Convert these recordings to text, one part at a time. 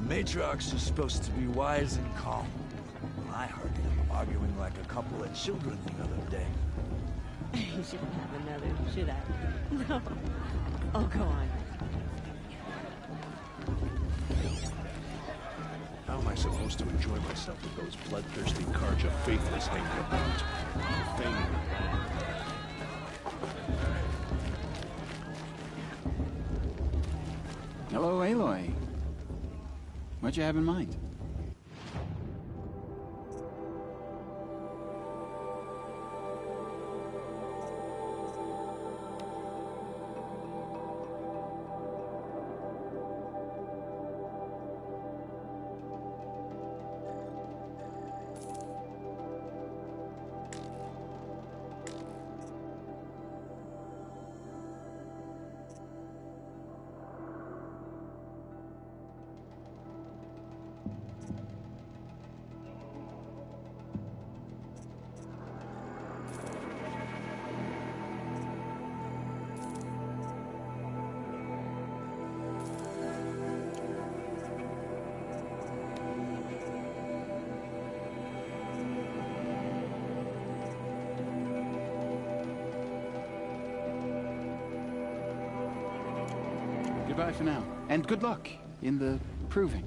matriarchs are supposed to be wise and calm. I heard them arguing like a couple of children the other day. You shouldn't have another, should I? No. Oh, go on. How am I supposed to enjoy myself with those bloodthirsty Carja faithless hanging about? Fame. Hello, Aloy. What you have in mind? Goodbye for now. And good luck in the proving.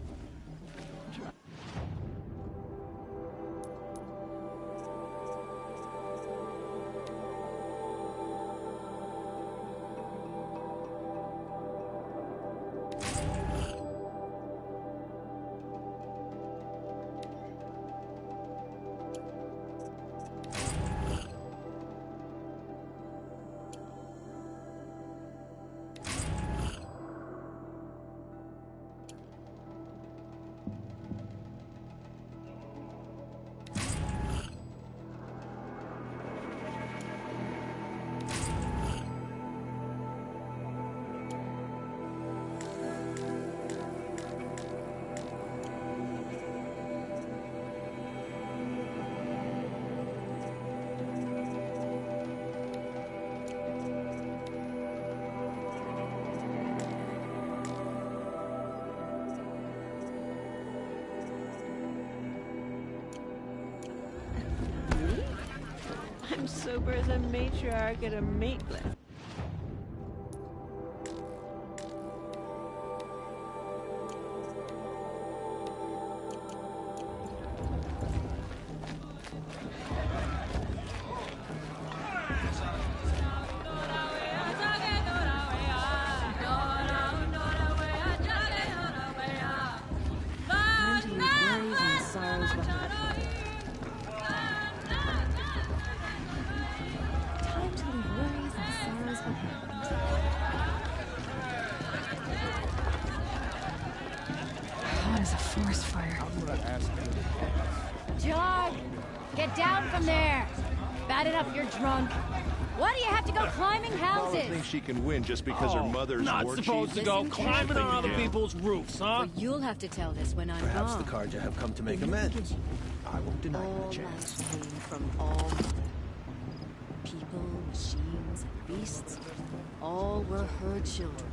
I'm sober as a matriarch at a mateless. John, get down from there. Bad enough you're drunk. Why do you have to go climbing Paula houses? thinks she can win just because her mother's Not war supposed chief. to go Listen, climbing Jack. on other people's roofs, huh? Well, you'll have to tell this when I'm Perhaps gone. the Carja have come to make amends. I won't deny them All a chance. life came from all people, machines, and beasts. All were her children.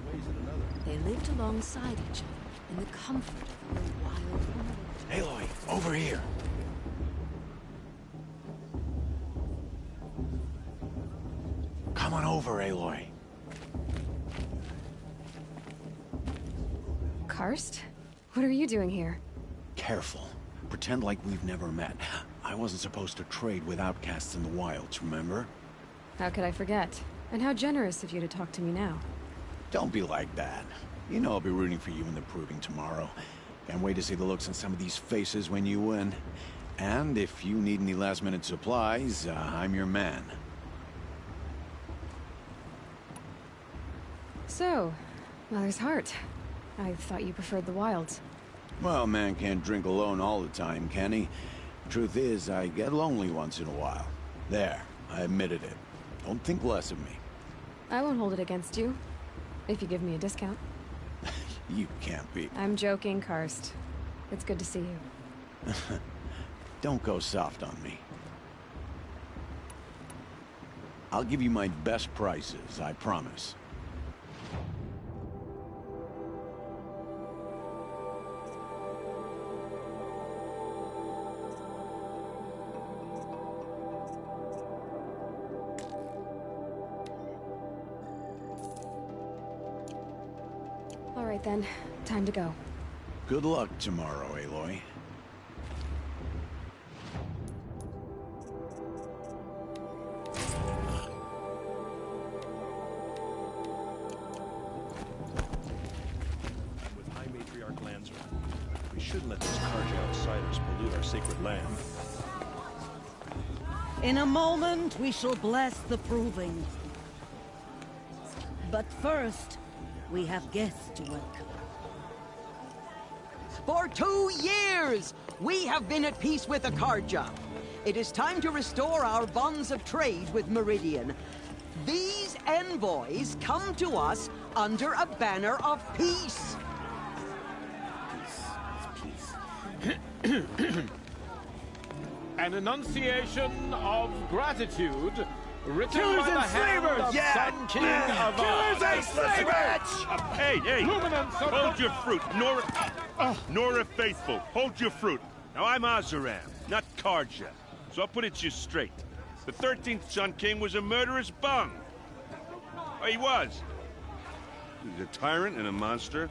They lived alongside each other in the comfort of her wild world. Aloy, over here. Come on over, Aloy. Karst? What are you doing here? Careful. Pretend like we've never met. I wasn't supposed to trade with outcasts in the wilds, remember? How could I forget? And how generous of you to talk to me now. Don't be like that. You know I'll be rooting for you in the proving tomorrow. Can't wait to see the looks on some of these faces when you win. And if you need any last-minute supplies, I'm your man. So, Mother's Heart. I thought you preferred the wilds. Well, man can't drink alone all the time, can he? Truth is, I get lonely once in a while. There, I admitted it. Don't think less of me. I won't hold it against you, if you give me a discount. You can't be. I'm joking, Karst. It's good to see you. Don't go soft on me. I'll give you my best prices, I promise. Right then, time to go. Good luck tomorrow, Aloy. I'm with High Matriarch Lanzer. We shouldn't let those Karja outsiders pollute our sacred land. In a moment, we shall bless the proving. But first, we have guests to welcome. For 2 years, we have been at peace with the Karja. It is time to restore our bonds of trade with Meridian. These envoys come to us under a banner of peace. An enunciation of gratitude written Killers by the and hand slavers! of Yeah! Sun King of Killers and slavers! Hey, Luminance of hold the- your fruit. Nora Faithful, hold your fruit. Now, I'm Azaram, not Karja, so I'll put it to you straight. The 13th Sun King was a murderous bung. Oh, he was. He's a tyrant and a monster.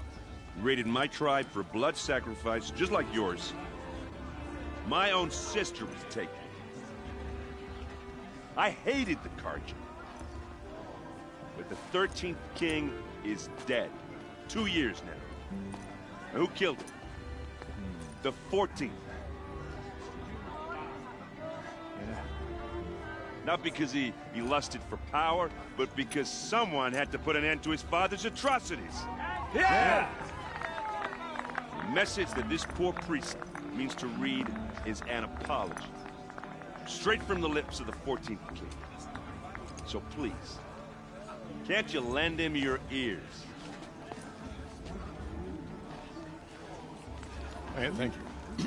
He raided my tribe for blood sacrifice, just like yours. My own sister was taken. I hated the Karja. But the 13th king is dead. 2 years now. And who killed him? The 14th. Not because he lusted for power, but because someone had to put an end to his father's atrocities. Yeah! The message that this poor priest means to read is an apology. Straight from the lips of the 14th king. So please, can't you lend him your ears? Thank you.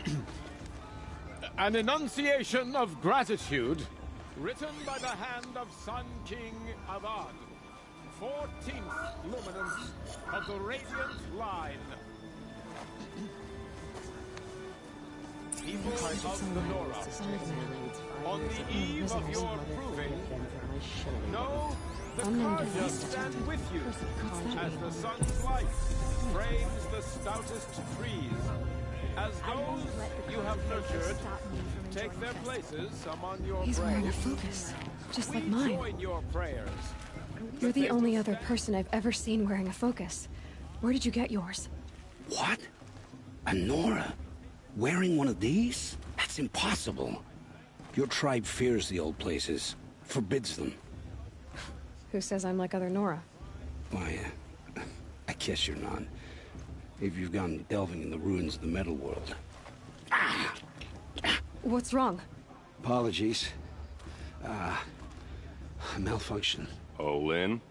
An enunciation of gratitude written by the hand of Sun King Avad, 14th luminance of the Radiant Line. People of the Nora, on the eve of your proving, know the Karja stand with you as the sun's light frames the stoutest trees. As those you have nurtured take their places among your He's wearing a graves, focus, just like we mine. join your prayers. You're the only other person I've ever seen wearing a focus. Where did you get yours? What? A Nora? Wearing one of these? That's impossible. Your tribe fears the old places, forbids them. Who says I'm like other Nora? Why, I guess you're not. If you've gone delving in the ruins of the metal world. What's wrong? Apologies. A malfunction. Oh, Lynn,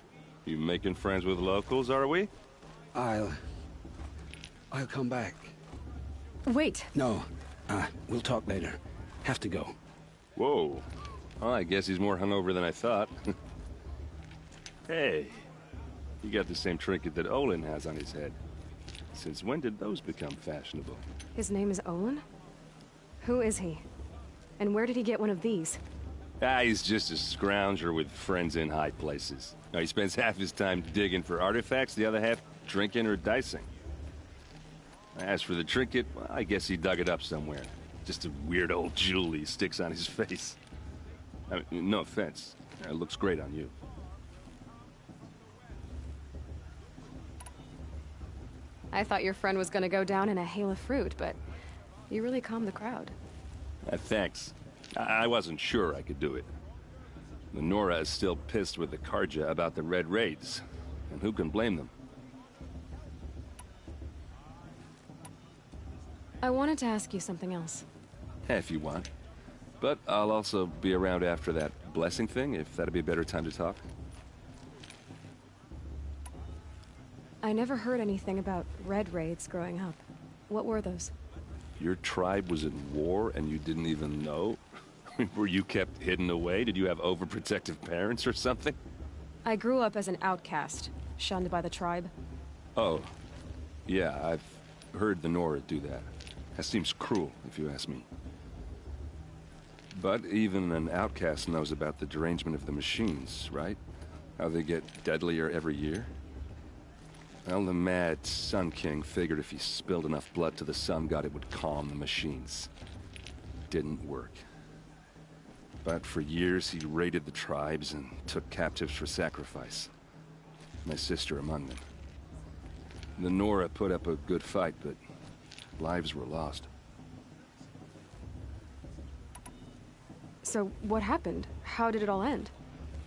you making friends with locals, are we? I'll come back. Wait. No, we'll talk later. Have to go. Whoa. Well, I guess he's more hungover than I thought. Hey, you got the same trinket that Olin has on his head. Since when did those become fashionable? His name is Olin? Who is he? And where did he get one of these? He's just a scrounger with friends in high places. Now, he spends half his time digging for artifacts, the other half drinking or dicing. As for the trinket, well, I guess he dug it up somewhere. Just a weird old jewel he sticks on his face. I mean, no offense. It looks great on you. I thought your friend was gonna go down in a hail of fruit, but you really calmed the crowd. Thanks. I wasn't sure I could do it. The Nora is still pissed with the Karja about the Red Raids, and who can blame them? I wanted to ask you something else. If you want. But I'll also be around after that blessing thing, if that'd be a better time to talk. I never heard anything about red raids growing up. What were those? Your tribe was in war and you didn't even know? Were you kept hidden away? Did you have overprotective parents or something? I grew up as an outcast, shunned by the tribe. Oh. Yeah, I've heard the Nora do that. That seems cruel, if you ask me. But even an outcast knows about the derangement of the machines, right? How they get deadlier every year? Well, the mad Sun King figured if he spilled enough blood to the Sun God, it would calm the machines. Didn't work. But for years, he raided the tribes and took captives for sacrifice. My sister among them. The Nora put up a good fight, but lives were lost. So, what happened? How did it all end?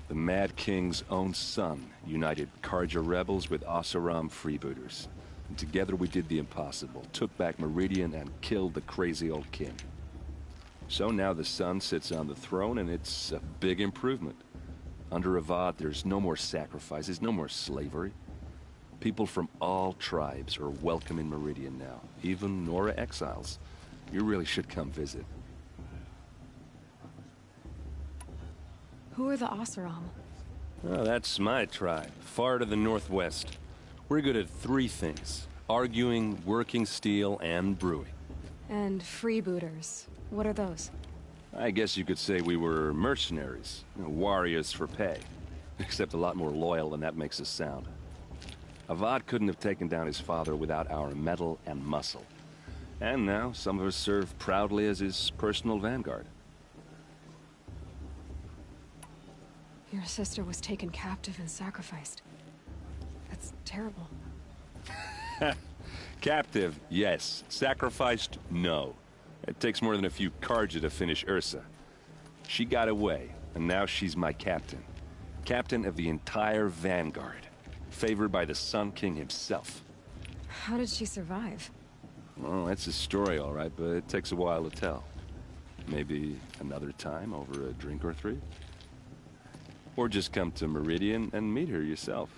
The Mad King's own son united Carja rebels with Oseram freebooters. And together we did the impossible, took back Meridian and killed the crazy old king. So now the Sun sits on the throne, and it's a big improvement. Under Avad, there's no more sacrifices, no more slavery. People from all tribes are welcome in Meridian now, even Nora exiles. You really should come visit. Who are the Oseram? Oh, that's my tribe, far to the northwest. We're good at 3 things: arguing, working steel, and brewing. And freebooters. What are those? I guess you could say we were mercenaries, warriors for pay. Except a lot more loyal than that makes us sound. Avad couldn't have taken down his father without our metal and muscle. And now, some of us serve proudly as his personal vanguard. Your sister was taken captive and sacrificed. That's terrible. Captive, yes. Sacrificed, no. It takes more than a few Carja to finish Ursa. She got away, and now she's my captain. Captain of the entire Vanguard. Favored by the Sun King himself. How did she survive? Well, that's a story, all right, but it takes a while to tell. Maybe another time over a drink or 3? Or just come to Meridian and meet her yourself.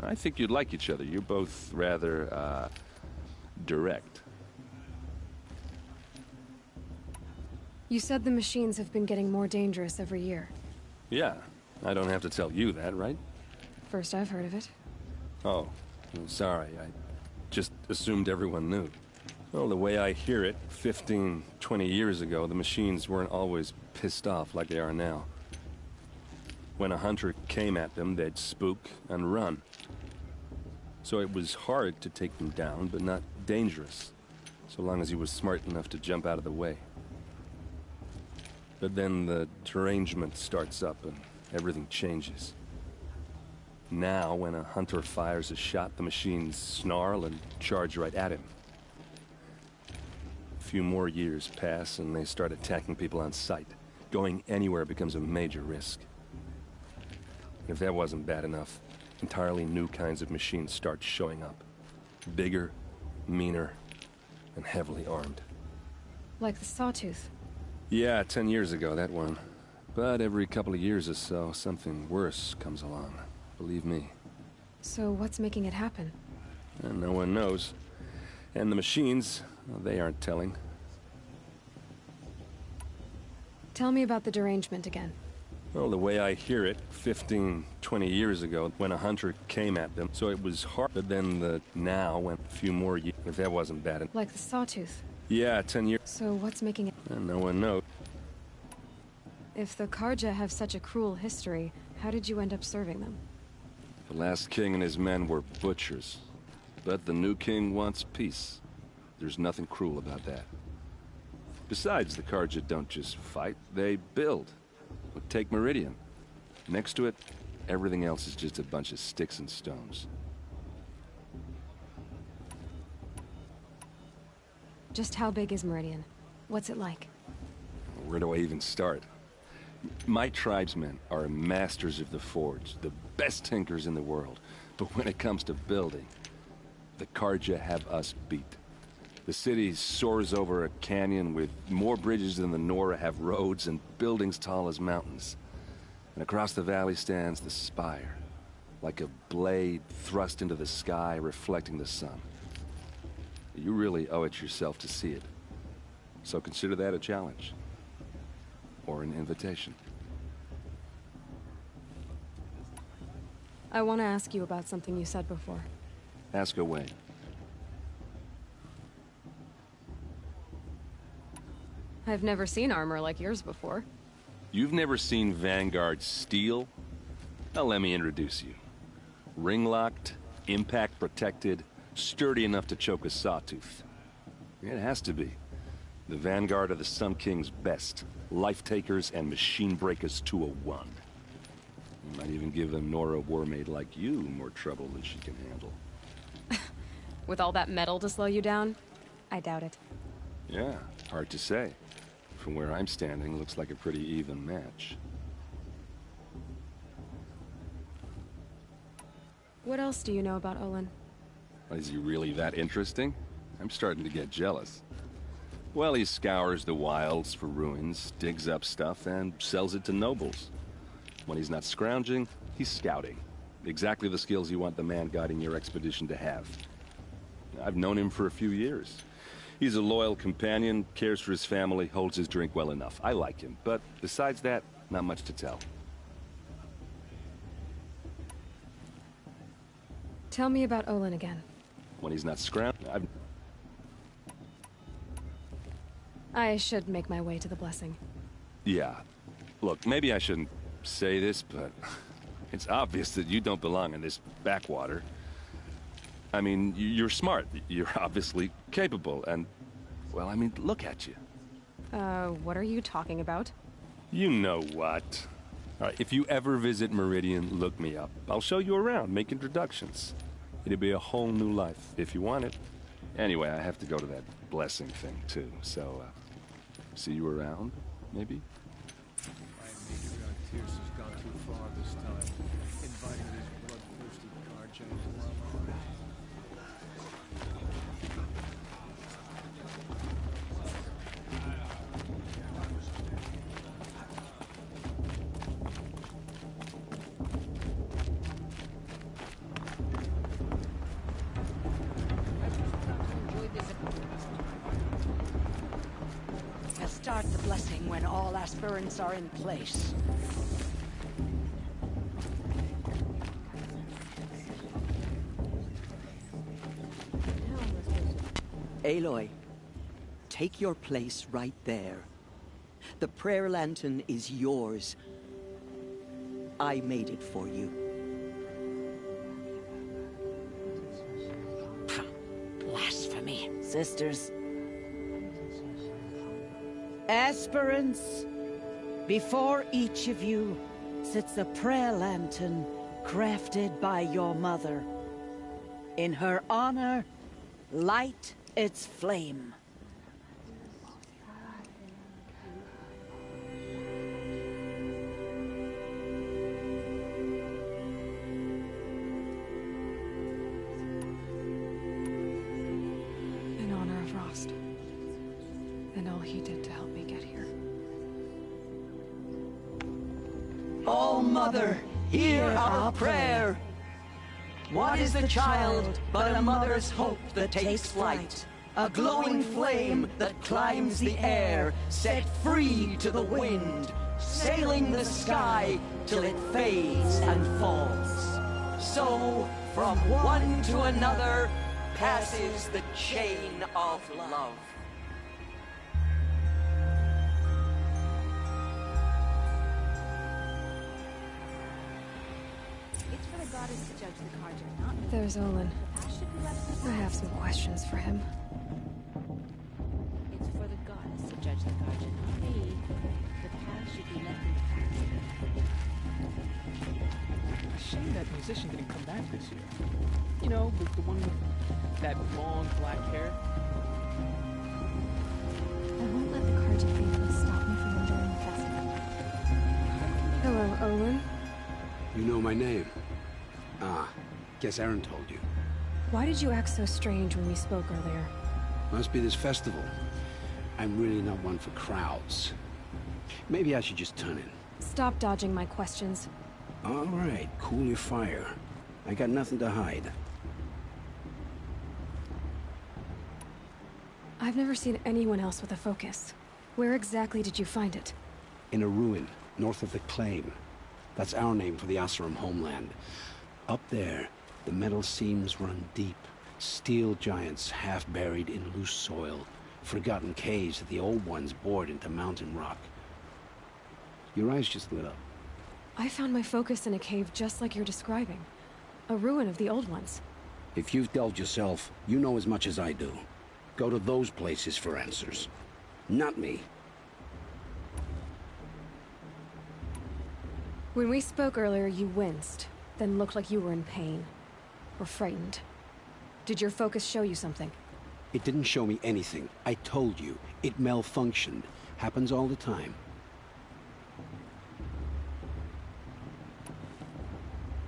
I think you'd like each other. You're both rather, direct. You said the machines have been getting more dangerous every year. Yeah, I don't have to tell you that, right? First I've heard of it. Oh, well, sorry. I just assumed everyone knew. Well, the way I hear it, 15, 20 years ago, the machines weren't always pissed off like they are now. When a hunter came at them, they'd spook and run. So it was hard to take them down, but not dangerous, so long as he was smart enough to jump out of the way. But then the derangement starts up and everything changes. Now, when a hunter fires a shot, the machines snarl and charge right at him. A few more years pass and they start attacking people on sight. Going anywhere becomes a major risk. If that wasn't bad enough, entirely new kinds of machines start showing up. Bigger, meaner, and heavily armed. Like the Sawtooth. Yeah, 10 years ago, that one. But every couple of years or so, something worse comes along. Believe me. So what's making it happen? And no one knows. And the machines, well, they aren't telling. Tell me about the derangement again. Well, the way I hear it, 15, 20 years ago, when a hunter came at them, so it was hard. But then now went a few more years, if that wasn't bad. Like the Sawtooth. Yeah, 10 years. So what's making it? And no one knows. If the Carja have such a cruel history, how did you end up serving them? The last king and his men were butchers. But the new king wants peace. There's nothing cruel about that. Besides, the Carja don't just fight, they build. But take Meridian. Next to it, everything else is just a bunch of sticks and stones. Just how big is Meridian? What's it like? Where do I even start? My tribesmen are masters of the forge, the best tinkers in the world. But when it comes to building, the Carja have us beat. The city soars over a canyon with more bridges than the Nora have roads and buildings tall as mountains. And across the valley stands the spire, like a blade thrust into the sky reflecting the sun. You really owe it yourself to see it. So consider that a challenge. Or an invitation. I want to ask you about something you said before. Ask away. I've never seen armor like yours before. You've never seen Vanguard steel? Now let me introduce you. Ring-locked, Impact protected, sturdy enough to choke a sawtooth. It has to be. The vanguard of the Sun King's best. Life takers and machine breakers to a one. You might even give a Nora Warmaid like you more trouble than she can handle. With all that metal to slow you down? I doubt it. Yeah, hard to say. From where I'm standing, looks like a pretty even match. What else do you know about Olin? Is he really that interesting? I'm starting to get jealous. Well, he scours the wilds for ruins, digs up stuff, and sells it to nobles. When he's not scrounging, he's scouting. Exactly the skills you want the man guiding your expedition to have. I've known him for a few years. He's a loyal companion, cares for his family, holds his drink well enough. I like him, but besides that, not much to tell. Tell me about Olin again. When he's not scrounging, I should make my way to the blessing. Yeah. Look, maybe I shouldn't say this, but it's obvious that you don't belong in this backwater. I mean, you're smart. You're obviously capable, and, well, I mean, look at you. What are you talking about? You know what. All right, if you ever visit Meridian, look me up. I'll show you around, make introductions. It'll be a whole new life, if you want it. Anyway, I have to go to that blessing thing, too, so, see you around, maybe? Major Tears has gone too far this time, inviting these bloodthirsty Carja into our lives. Start the blessing when all aspirants are in place. Aloy, take your place right there. The prayer lantern is yours. I made it for you. Blasphemy, sisters. Aspirants, before each of you sits a prayer lantern crafted by your mother. In her honor, light its flame. In honor of Rost. And all he did to help me get here. Oh, Mother, hear our prayer. What is the child but a mother's hope that takes flight? A glowing flame that climbs the air, set free to the wind, sailing the sky till it fades and falls. So, from one to another, passes the chain of love. There's Olin. I have some questions for him. It's for the goddess to judge the guardian, not me. The path should be left in the past. Shame that musician didn't come back this year. You know, the one with that long black hair. I won't let the Carja faithful stop me from enjoying the festival. Hello, Olin. You know my name? Ah, guess Aaron told you. Why did you act so strange when we spoke earlier? Must be this festival. I'm really not one for crowds. Maybe I should just turn in. Stop dodging my questions. All right, cool your fire. I got nothing to hide. I've never seen anyone else with a focus. Where exactly did you find it? In a ruin, north of the Claim. That's our name for the Oseram homeland. Up there, the metal seams run deep. Steel giants half buried in loose soil. Forgotten caves that the old ones bored into mountain rock. Your eyes just lit up. I found my focus in a cave just like you're describing. A ruin of the old ones. If you've delved yourself, you know as much as I do. Go to those places for answers. Not me. When we spoke earlier, you winced, then looked like you were in pain. Or frightened. Did your focus show you something? It didn't show me anything. I told you. It malfunctioned. Happens all the time.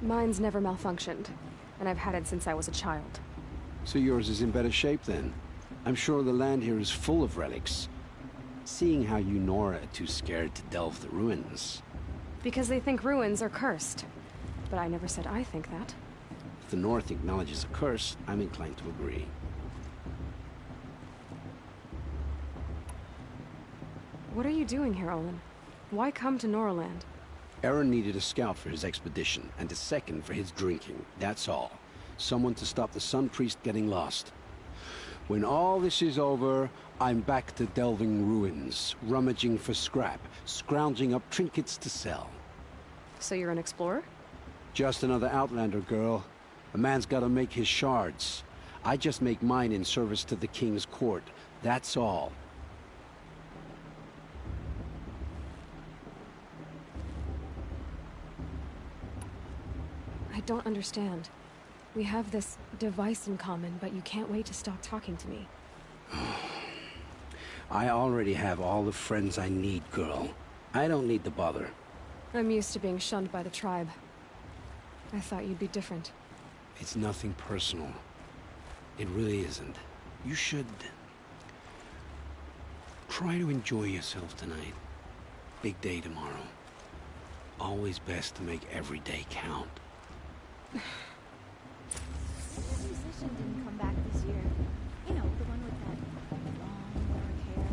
Mine's never malfunctioned, and I've had it since I was a child. So yours is in better shape then. I'm sure the land here is full of relics. Seeing how you Nora are too scared to delve the ruins. Because they think ruins are cursed. But I never said I think that. If the North acknowledges a curse, I'm inclined to agree. What are you doing here, Olin? Why come to Noraland? Aaron needed a scout for his expedition, and a second for his drinking. That's all. Someone to stop the Sun Priest getting lost. When all this is over, I'm back to delving ruins, rummaging for scrap, scrounging up trinkets to sell. So you're an explorer? Just another Outlander, girl. A man's gotta make his shards. I just make mine in service to the King's court. That's all. I don't understand. We have this device in common, but you can't wait to stop talking to me. I already have all the friends I need, girl. I don't need the bother. I'm used to being shunned by the tribe. I thought you'd be different. It's nothing personal. It really isn't. You should... try to enjoy yourself tonight. Big day tomorrow. Always best to make every day count. The musician didn't come back this year. You know, the one with that long dark hair.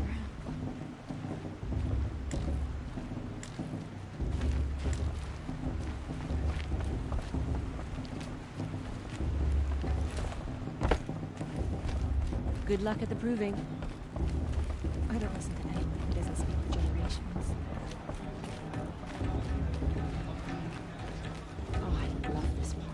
Good luck at the proving. I don't listen to anyone who doesn't speak for generations. Oh, I love this part.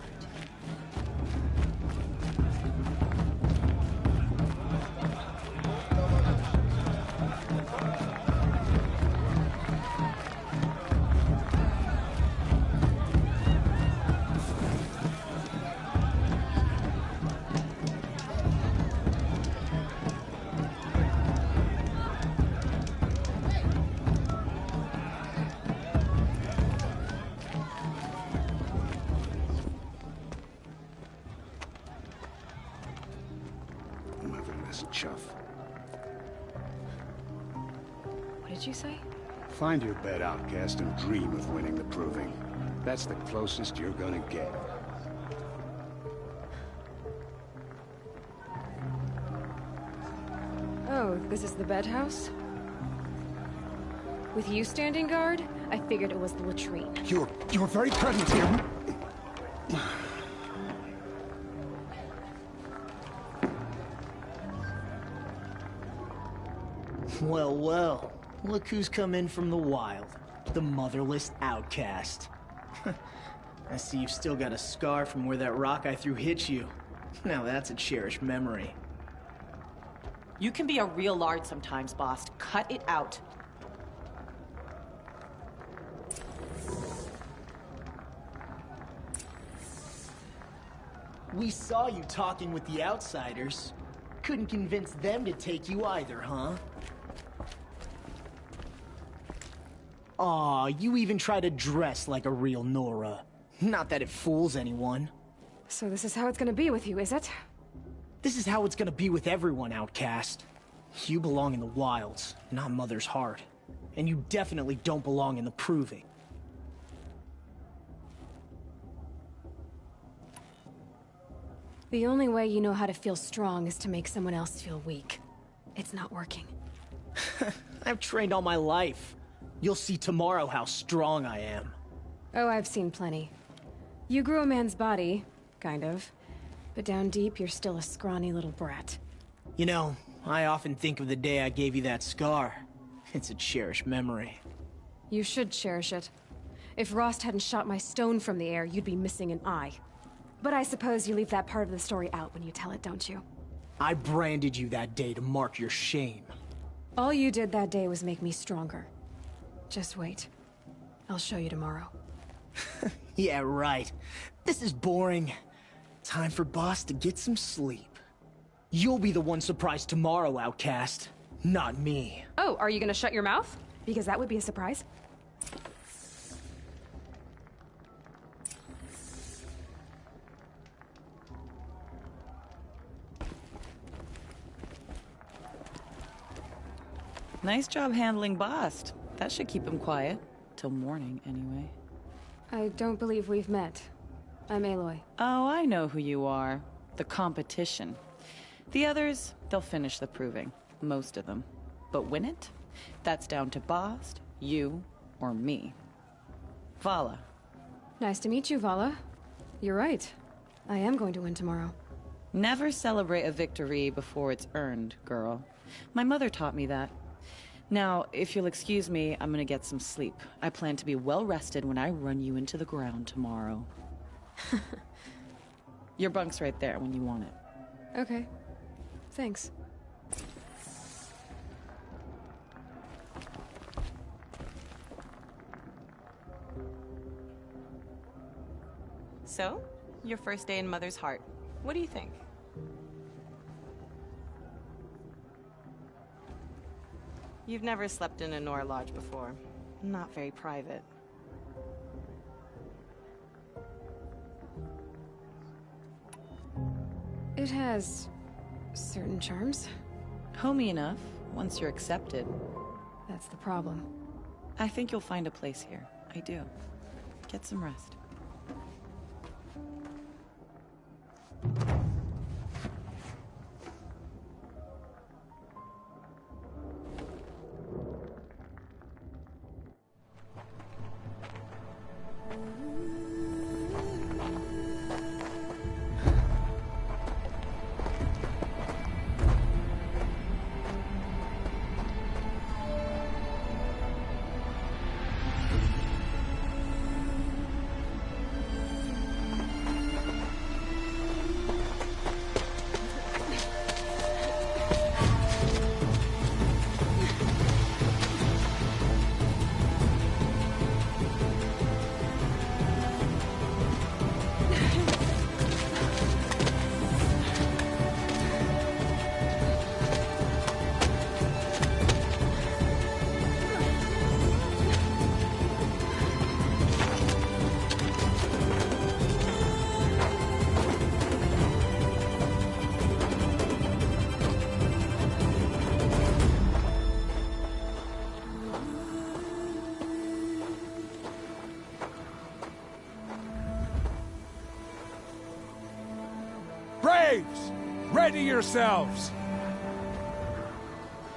Chuff. What did you say? Find your bed, outcast, and dream of winning the proving. That's the closest you're gonna get. Oh, this is the bed house? With you standing guard, I figured it was the latrine. You're very present here. Well, well. Look who's come in from the wild. The motherless outcast. I see you've still got a scar from where that rock I threw hit you. Now that's a cherished memory. You can be a real lard sometimes, boss. Cut it out. We saw you talking with the outsiders. Couldn't convince them to take you either, huh? Aw, you even try to dress like a real Nora. Not that it fools anyone. So this is how it's gonna be with you, is it? This is how it's gonna be with everyone, outcast. You belong in the wilds, not Mother's Heart. And you definitely don't belong in the proving. The only way you know how to feel strong is to make someone else feel weak. It's not working. I've trained all my life. You'll see tomorrow how strong I am. Oh, I've seen plenty. You grew a man's body, kind of. But down deep, you're still a scrawny little brat. You know, I often think of the day I gave you that scar. It's a cherished memory. You should cherish it. If Rost hadn't shot my stone from the air, you'd be missing an eye. But I suppose you leave that part of the story out when you tell it, don't you? I branded you that day to mark your shame. All you did that day was make me stronger. Just wait. I'll show you tomorrow. Yeah, right. This is boring. Time for Boss to get some sleep. You'll be the one surprised tomorrow, Outcast. Not me. Oh, are you gonna shut your mouth? Because that would be a surprise. Nice job handling Bast. That should keep him quiet. Till morning, anyway. I don't believe we've met. I'm Aloy. Oh, I know who you are. The competition. The others, they'll finish the proving. Most of them. But win it? That's down to Bast, you, or me. Vala. Nice to meet you, Vala. You're right. I am going to win tomorrow. Never celebrate a victory before it's earned, girl. My mother taught me that. Now, if you'll excuse me, I'm gonna get some sleep. I plan to be well rested when I run you into the ground tomorrow. Your bunk's right there when you want it. Okay. Thanks. So, your first day in Mother's Heart. What do you think? You've never slept in a Nora Lodge before. Not very private. It has certain charms. Homey enough, once you're accepted. That's the problem. I think you'll find a place here. I do. Get some rest. Braves! Ready yourselves!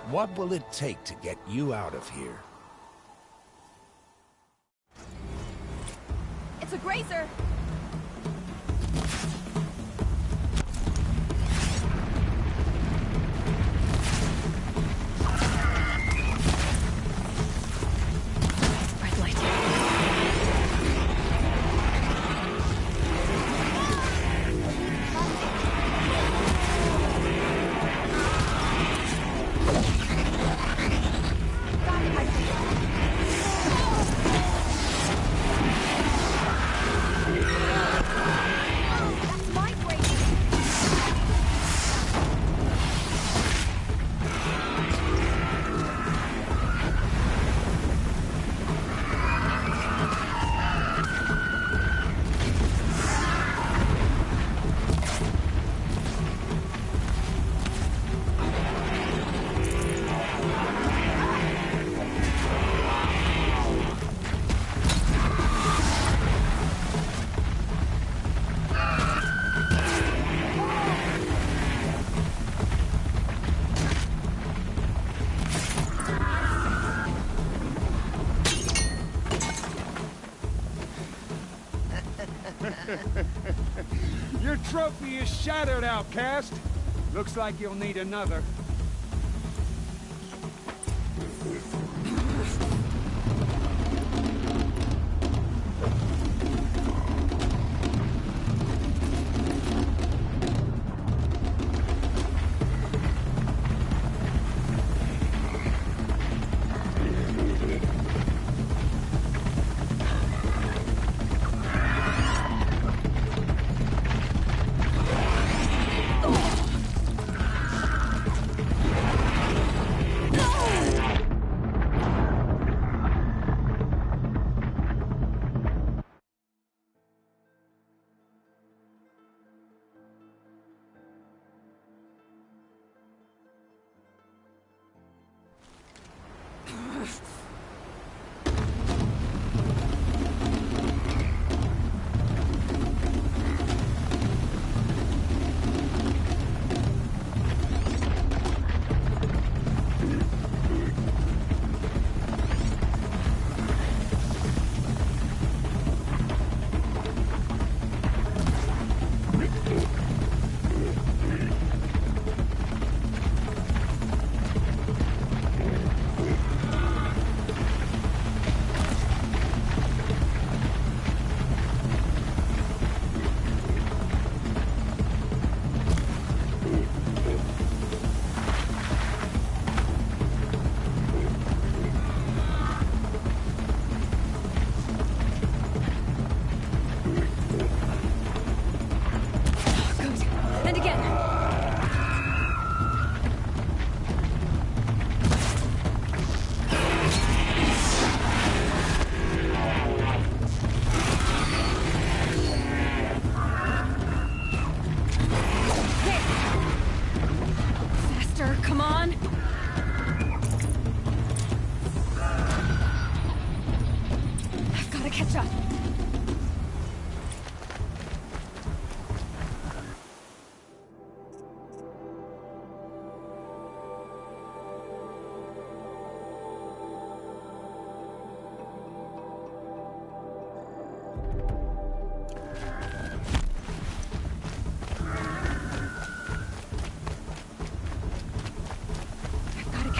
What will it take to get you out of here? It's a grazer! Your trophy is shattered, Outcast. Looks like you'll need another.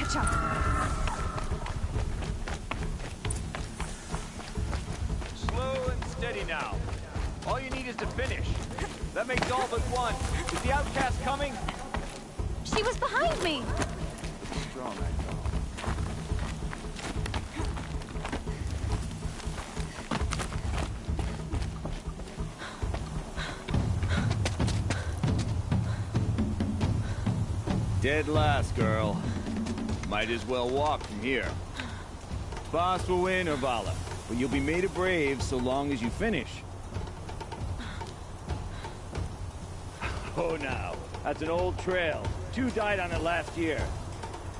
Watch out. Slow and steady now. All you need is to finish. That makes all but one. Is the outcast coming? She was behind me! Strong, I know. Dead last, girl. Might as well walk from here. Boss will win, Urvala, but you'll be made a brave so long as you finish. Oh, now. That's an old trail. 2 died on it last year.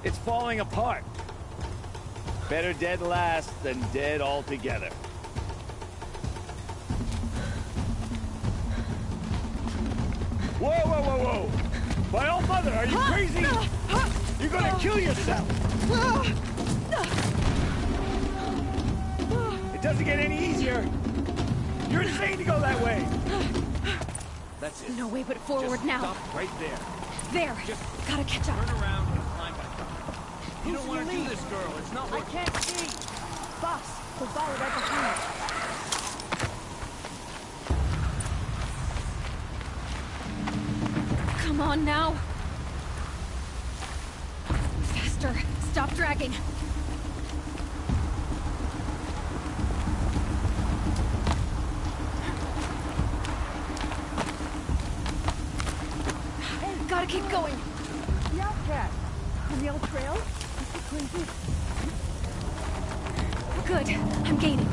It's falling apart. Better dead last than dead altogether. Whoa, whoa, whoa, whoa! My old mother, are you crazy? You're gonna kill yourself! It doesn't get any easier! You're insane to go that way! That's it. No way but forward Just now. stop right there. There. Just gotta catch up. Turn around and climb back up. You don't want to do this, girl. It's not I working. can't see. Boss, Urvala right behind us. Come on now. Faster. Stop dragging. Gotta keep going. The outcast. On the old trail? Is she crazy? Good. I'm gaining.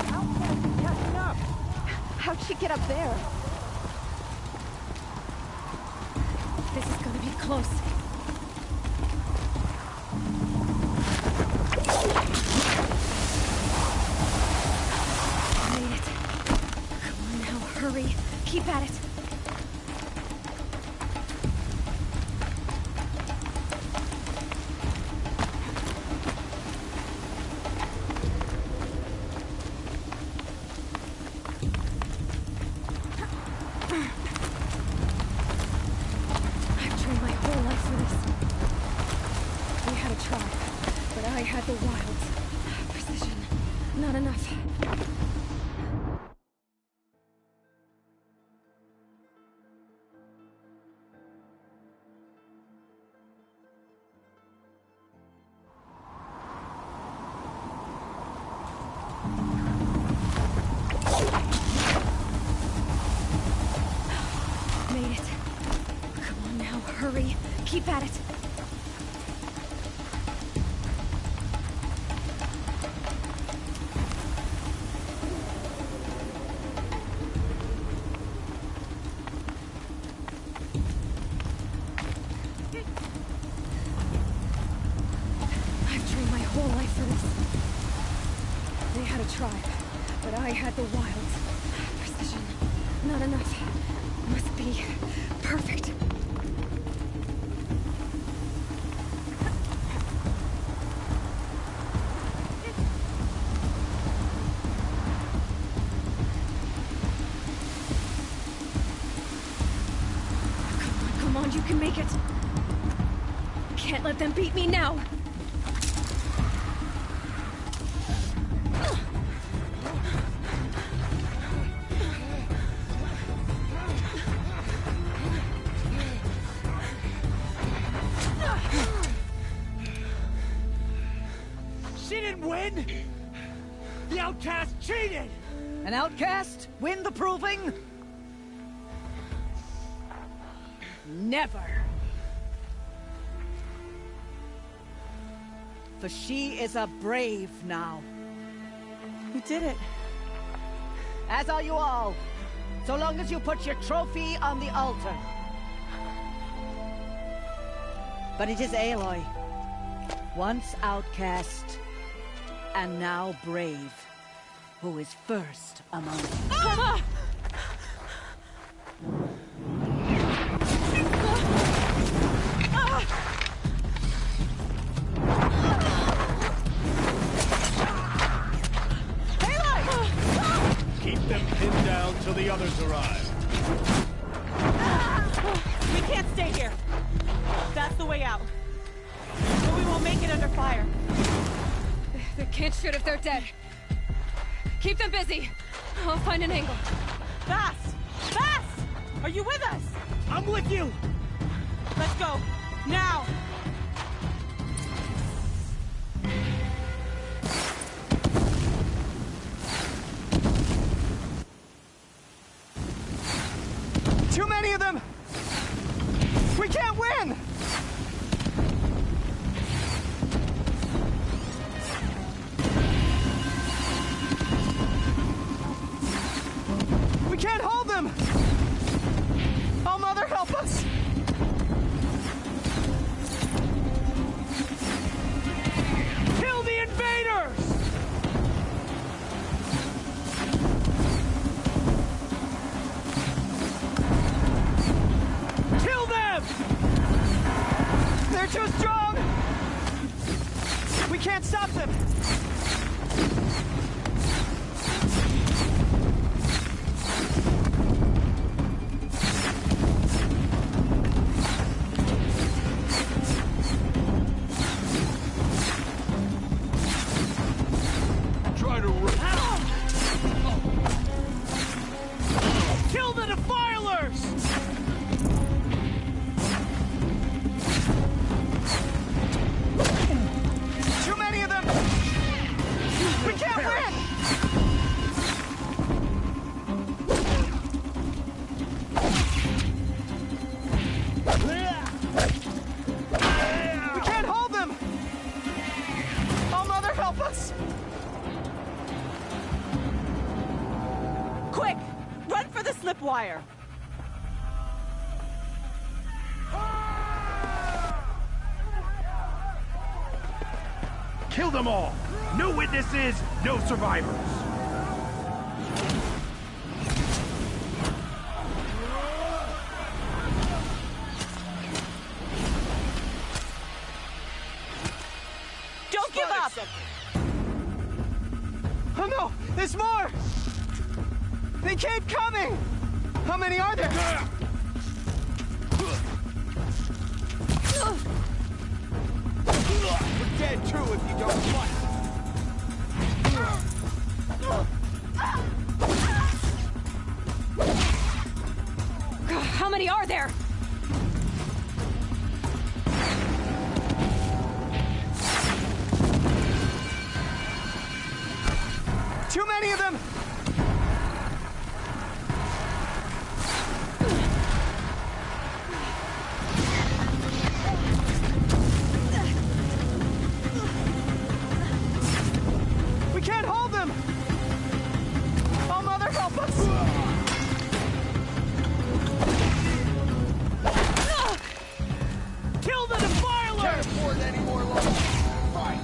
Outcast is catching up. How'd she get up there? This is gonna be close. Made it. Come on now, hurry. Keep at it. I've trained my whole life for this. We had a tribe, but I had the wilds. Precision. Not enough. Made it. Come on now, hurry. Keep at it. I've trained my whole life for this. They had a tribe, but I had the wilds. Precision. Not enough. Must be perfect. Come on, you can make it. Can't let them beat me now. She didn't win! The outcast cheated! An outcast win the proving? Never! For she is a brave now. You did it. As are you all. So long as you put your trophy on the altar. But it is Aloy. Once outcast, and now brave, who is first among them. Keep them pinned down till the others arrive. We can't stay here. That's the way out. But we won't make it under fire. They can't shoot if they're dead. Keep them busy. I'll find an angle. Fast! Fast! Are you with us? I'm with you! Let's go. Now! Too many of them! We can't win! We can't hold them! Oh, Mother, help us! Kill the invaders! Kill them! They're too strong! We can't stop them! Try to run. Kill the defilers! Too many of them! We can't win! We can't hold them! Oh, Mother, help us! Quick! Run for the slip wire! Kill them all! No witnesses, no survivors! Don't give up! Oh no! There's more! They keep coming! How many are there? You're dead too if you don't fight. How many are there? Too many of them! We can't hold them! Oh, Mother, help us! Kill the defilers! Can't afford any more loss. Fight!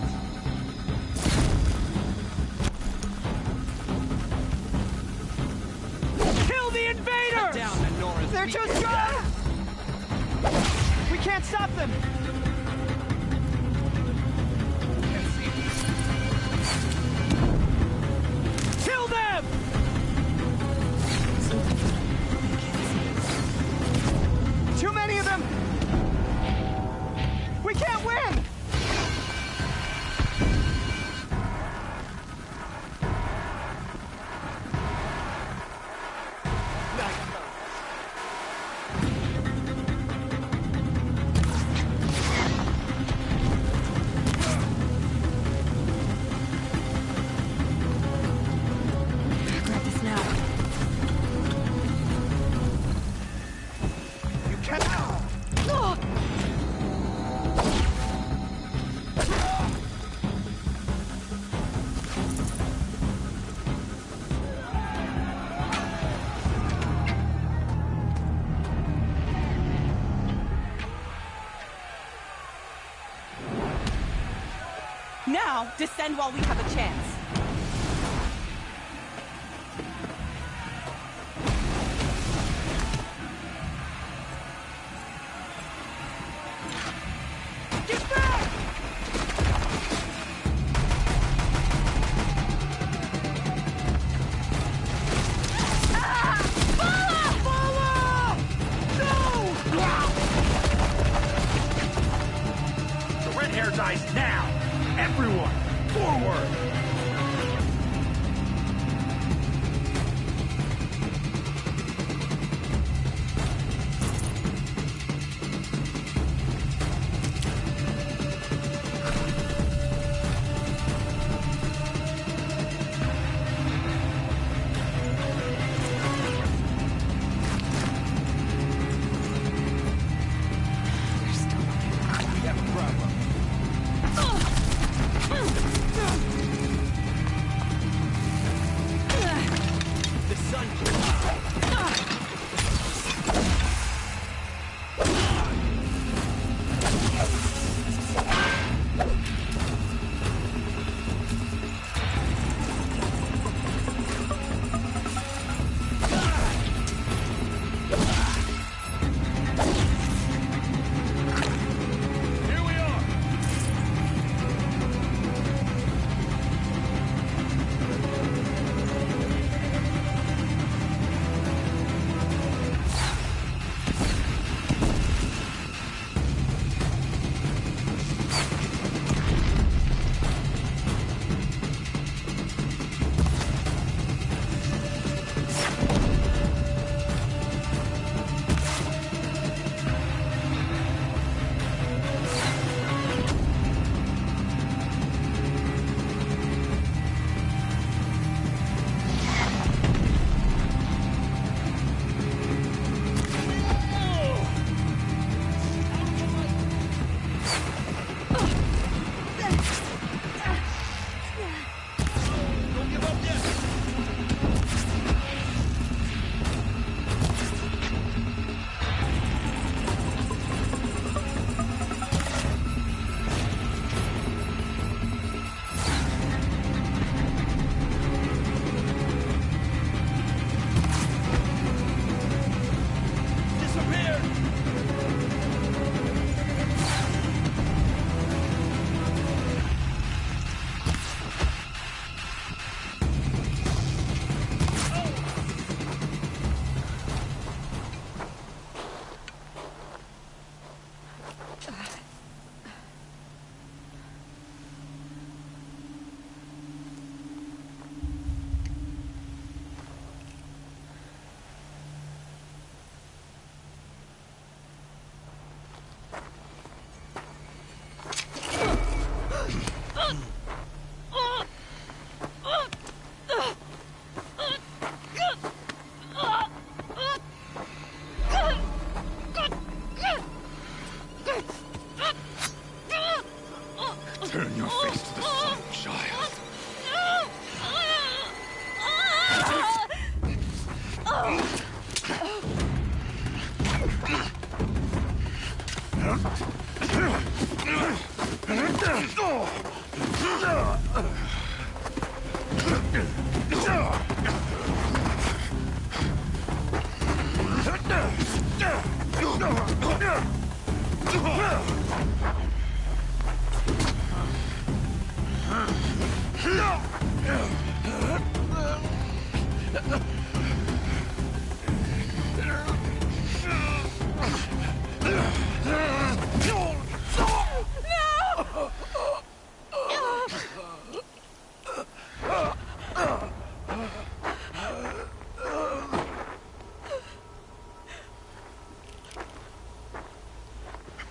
Kill the invaders! Down the Norris. They're too strong! We can't stop them! Kill them! Too many of them! We can't win! Grab this now. You cannot. Oh! Now, descend while we have a chance. Get back!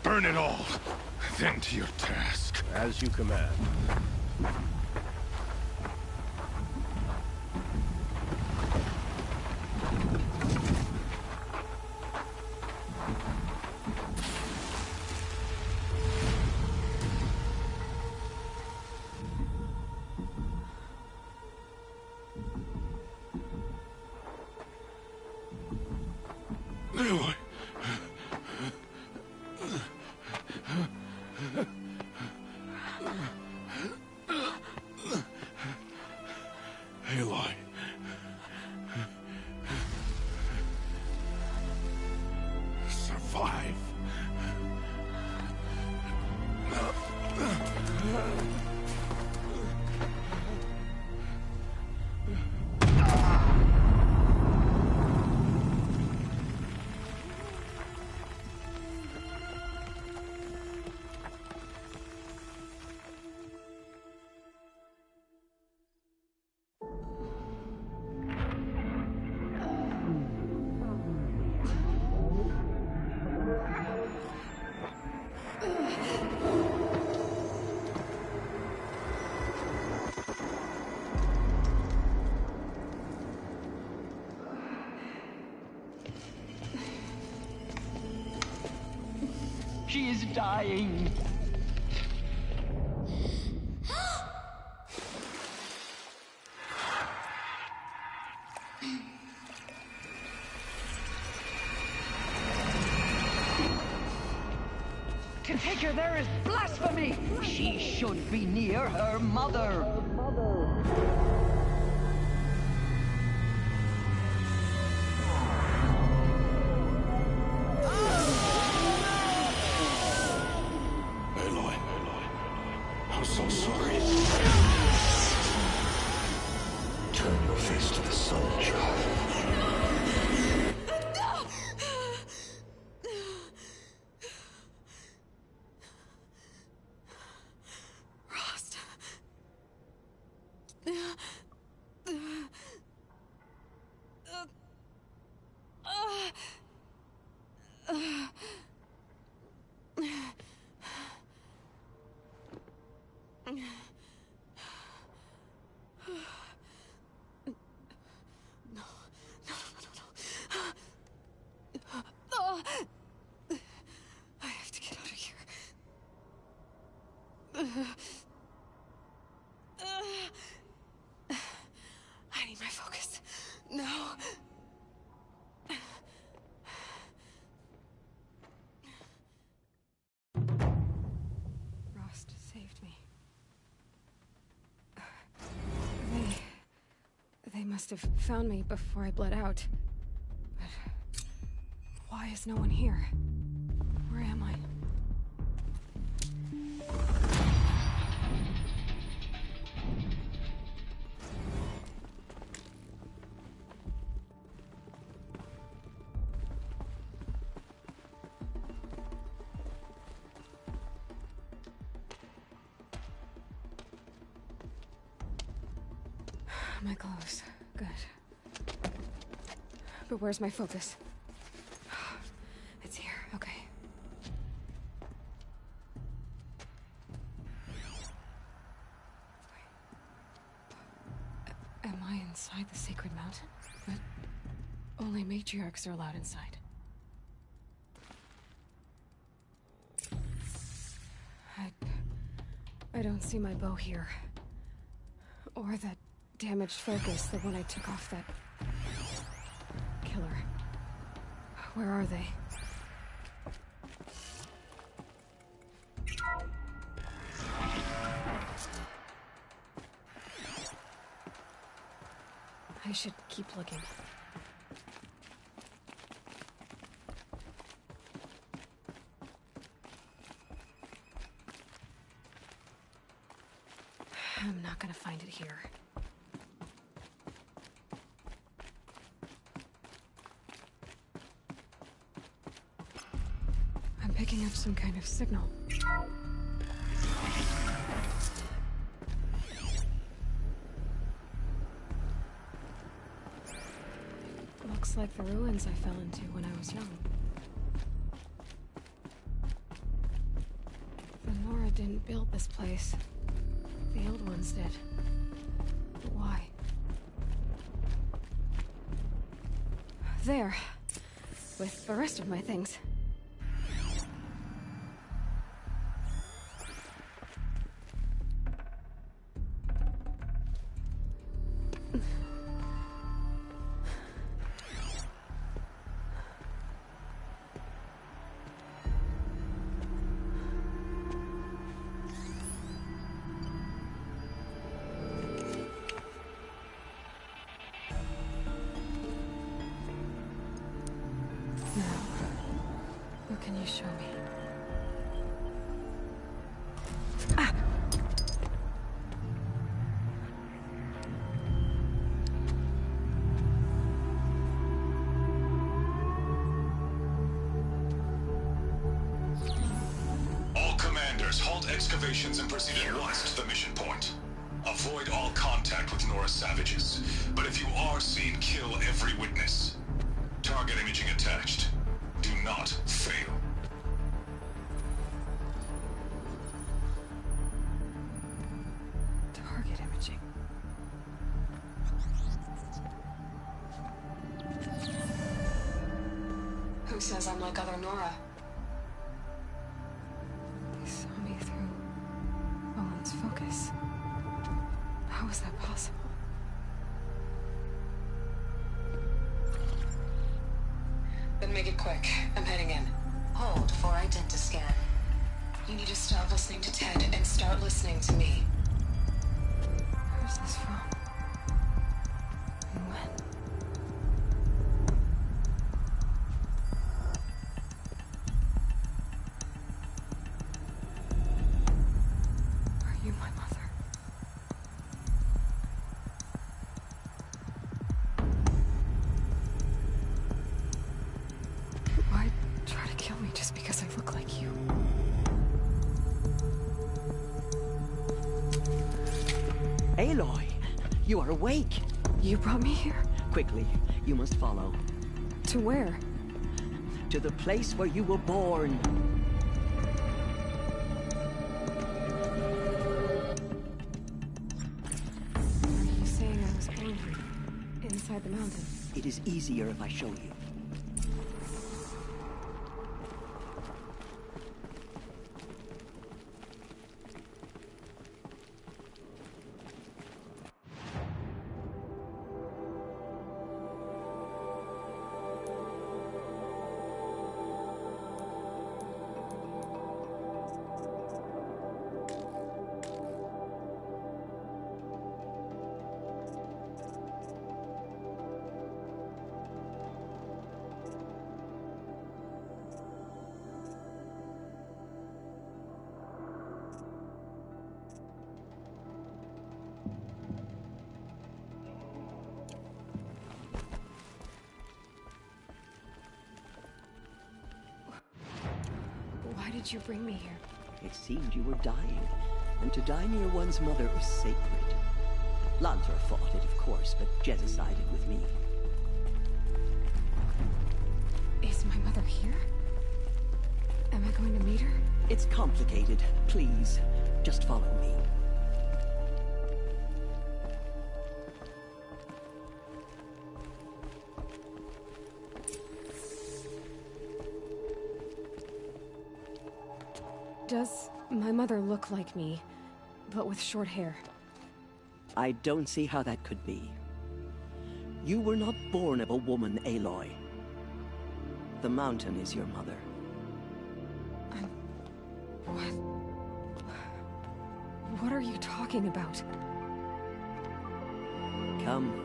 Burn it all, then to your task. As you command. Aloy. Aloy. Survive. She is dying. To take her there is blasphemy. She should be near her mother. Aloy. I'm so sorry. Turn your face to the sun, child. Rost. I have to get out of here. I need my focus. No. Rost saved me. They must have found me before I bled out. But why is no one here? Where am I? My clothes. Good. But where's my focus? It's here. Okay. Wait. Am I inside the Sacred Mountain? But only matriarchs are allowed inside. I don't see my bow here. Or that damaged focus, the one I took off that killer. Where are they? I should keep looking. I'm not gonna find it here. picking up some kind of signal. Looks like the ruins I fell into when I was young. The Nora didn't build this place. The old ones did. But why? There. With the rest of my things. What can you show me? Ah! All commanders, halt excavations and proceed at once to the mission point. Avoid all contact with Nora savages. But if you are seen, kill every witness. Target imaging attached. Do not fail. Target imaging. Who says I'm like other Nora? He saw me through Owen's focus. How is that possible? Then make it quick. I'm heading in. Hold for identiscan. You need to stop listening to Ted and start listening to me. Where's this from? And when? Are you my mother? Why try to kill me just because I look like you? Aloy, you are awake. You brought me here? Quickly, you must follow. To where? To the place where you were born. Are you saying I was born inside the mountain? It is easier if I show you. Why did you bring me here? It seemed you were dying, and to die near one's mother was sacred. Lantra fought it, of course, but Jezza sided with me. Is my mother here? Am I going to meet her? It's complicated. Please, just follow me. Does my mother look like me, but with short hair? I don't see how that could be. You were not born of a woman, Aloy. The mountain is your mother. What? What are you talking about? Come.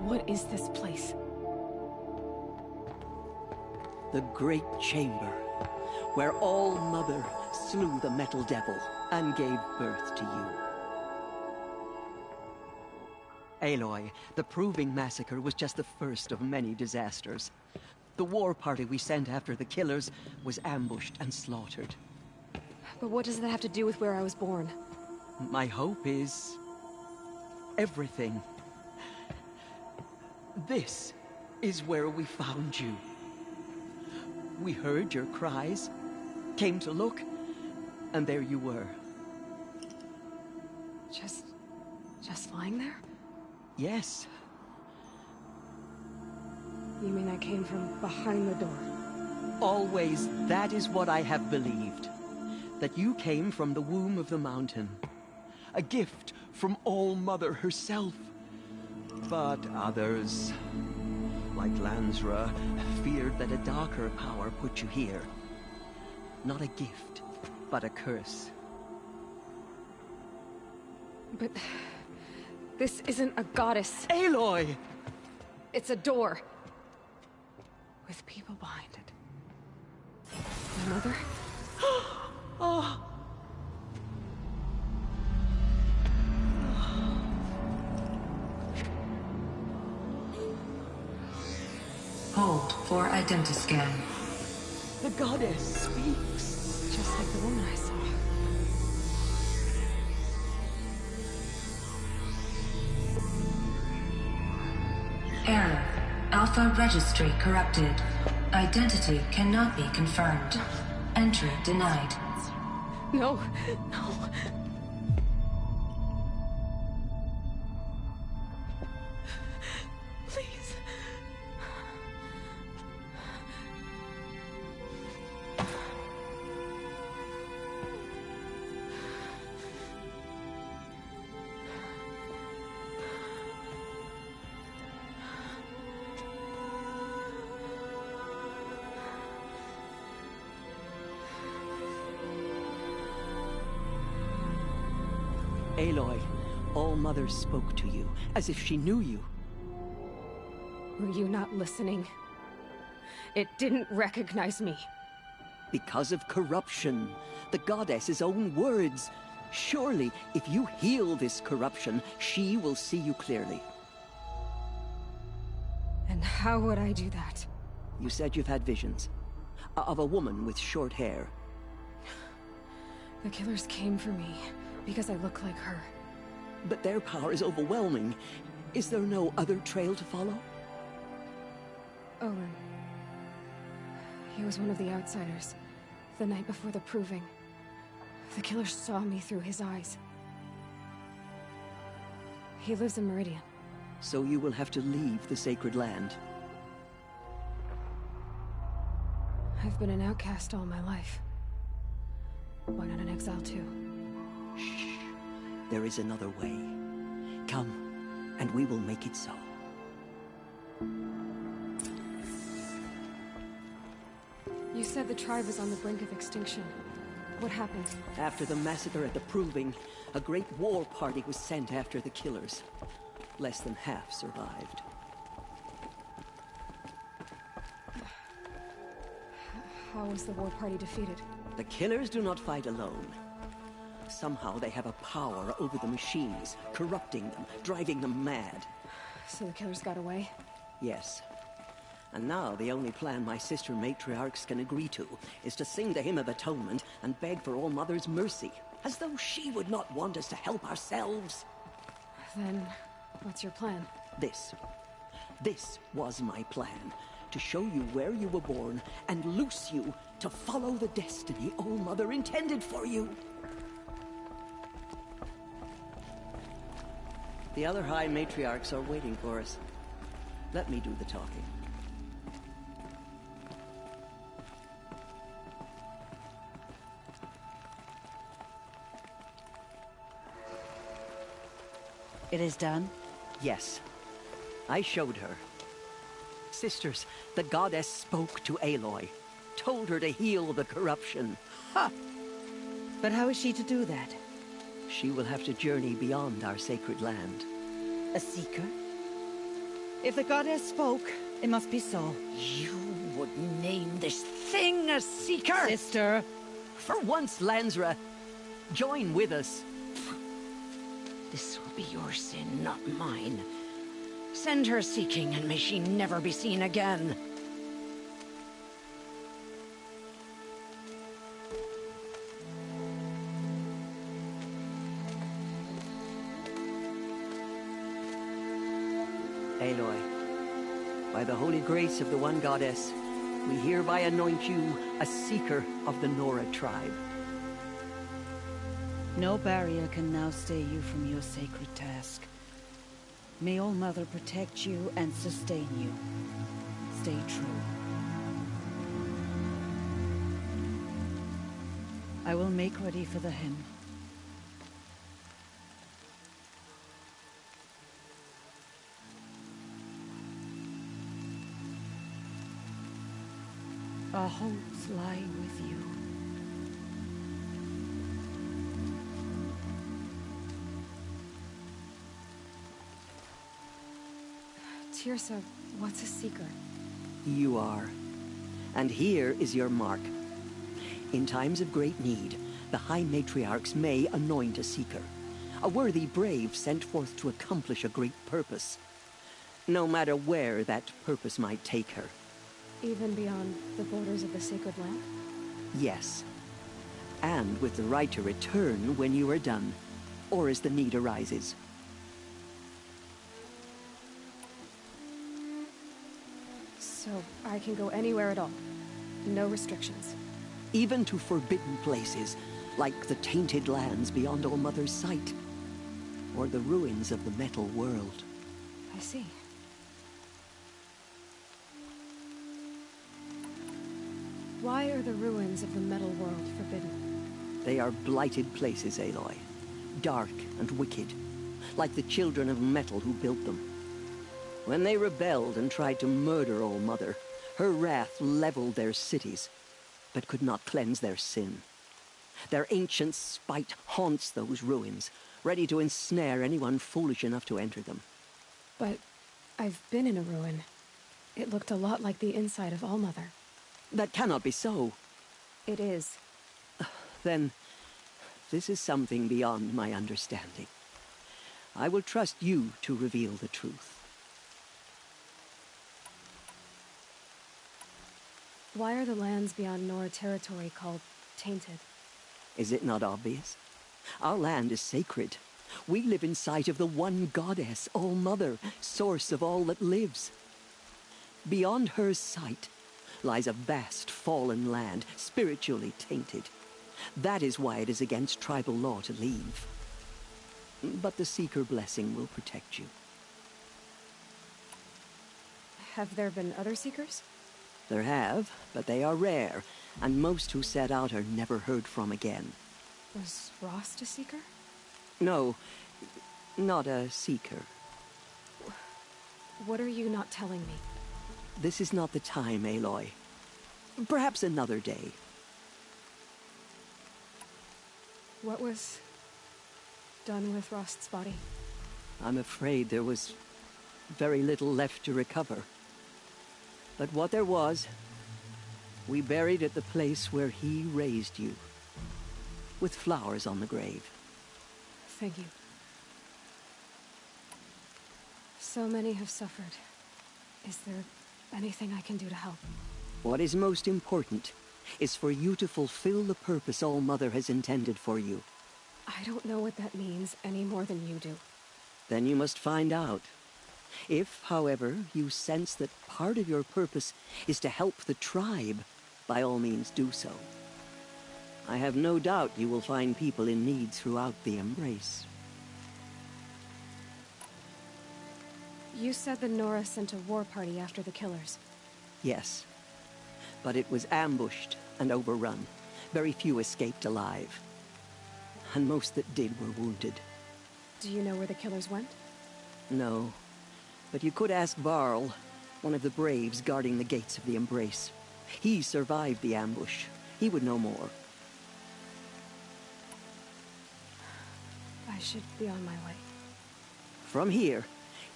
What is this place? The Great Chamber where All Mother slew the Metal Devil and gave birth to you. Aloy, the Proving Massacre was just the first of many disasters. The war party we sent after the killers was ambushed and slaughtered. But what does that have to do with where I was born? My hope is... everything. This is where we found you. We heard your cries, came to look, and there you were. Just lying there? Yes. You mean I came from behind the door? Always, that is what I have believed. That you came from the womb of the mountain. A gift from All Mother herself. But others, like Lansra, feared that a darker power put you here. Not a gift, but a curse. But... this isn't a goddess. Aloy! It's a door. With people behind it. My mother? Oh! Hold for identiscan. The goddess speaks. Just like the woman I saw. Error. Alpha registry corrupted. Identity cannot be confirmed. Entry denied. No, no. Please. Aloy, All Mother spoke to you, as if she knew you. Were you not listening? It didn't recognize me. Because of corruption. The goddess's own words. Surely, if you heal this corruption, she will see you clearly. And how would I do that? You said you've had visions. Of a woman with short hair. The killers came for me, because I look like her. But their power is overwhelming. Is there no other trail to follow? Owen. He was one of the outsiders. The night before the Proving. The killers saw me through his eyes. He lives in Meridian. So you will have to leave the sacred land. I've been an outcast all my life. Why not an exile too? Shh. There is another way. Come, and we will make it so. You said the tribe was on the brink of extinction. What happened? After the massacre at the Proving, a great war party was sent after the killers. Less than half survived. How was the war party defeated? The killers do not fight alone. Somehow they have a power over the machines, corrupting them, driving them mad. So the killers got away? Yes. And now the only plan my sister matriarchs can agree to is to sing the Hymn of Atonement and beg for All Mother's mercy, as though she would not want us to help ourselves. Then, what's your plan? This was my plan. To show you where you were born and loose you to follow the destiny All Mother intended for you. The other High Matriarchs are waiting for us. Let me do the talking. It is done? Yes. I showed her. Sisters, the goddess spoke to Aloy. Told her to heal the corruption. Ha! But how is she to do that? She will have to journey beyond our sacred land. A seeker? If the goddess spoke, it must be so. You would name this thing a Seeker? Sister! For once, Lansra, join with us. This will be your sin, not mine. Send her seeking, and may she never be seen again. Aloy, by the holy grace of the One Goddess, we hereby anoint you a Seeker of the Nora tribe. No barrier can now stay you from your sacred task. May All Mother protect you and sustain you. Stay true. I will make ready for the hymn. Our hopes lie with you. Teersa, what's a Seeker? You are. And here is your mark. In times of great need, the High Matriarchs may anoint a Seeker. A worthy brave sent forth to accomplish a great purpose. No matter where that purpose might take her. Even beyond the borders of the Sacred Land? Yes. And with the right to return when you are done, or as the need arises. So I can go anywhere at all? No restrictions? Even to forbidden places, like the tainted lands beyond All Mother's sight. Or the ruins of the metal world. I see. Why are the ruins of the metal world forbidden? They are blighted places, Aloy. Dark and wicked. Like the children of metal who built them. When they rebelled and tried to murder All Mother, her wrath leveled their cities, but could not cleanse their sin. Their ancient spite haunts those ruins, ready to ensnare anyone foolish enough to enter them. But I've been in a ruin. It looked a lot like the inside of All Mother. That cannot be so. It is. Then, this is something beyond my understanding. I will trust you to reveal the truth. Why are the lands beyond Nora territory called tainted? Is it not obvious? Our land is sacred. We live in sight of the One Goddess, All Mother, source of all that lives. Beyond her sight lies a vast fallen land, spiritually tainted. That is why it is against tribal law to leave. But the Seeker blessing will protect you. Have there been other Seekers? There have, but they are rare, and most who set out are never heard from again. Was Rost a Seeker? No, not a Seeker. What are you not telling me? This is not the time, Aloy. Perhaps another day. What was done with Rost's body? I'm afraid there was very little left to recover. But what there was, we buried at the place where he raised you, with flowers on the grave. Thank you. So many have suffered. Is there anything I can do to help? What is most important is for you to fulfill the purpose All Mother has intended for you. I don't know what that means any more than you do. Then you must find out. If, however, you sense that part of your purpose is to help the tribe, by all means do so. I have no doubt you will find people in need throughout the Embrace. You said the Nora sent a war party after the killers. Yes. But it was ambushed and overrun. Very few escaped alive. And most that did were wounded. Do you know where the killers went? No. But you could ask Varl, one of the braves guarding the gates of the Embrace. He survived the ambush. He would know more. I should be on my way. From here,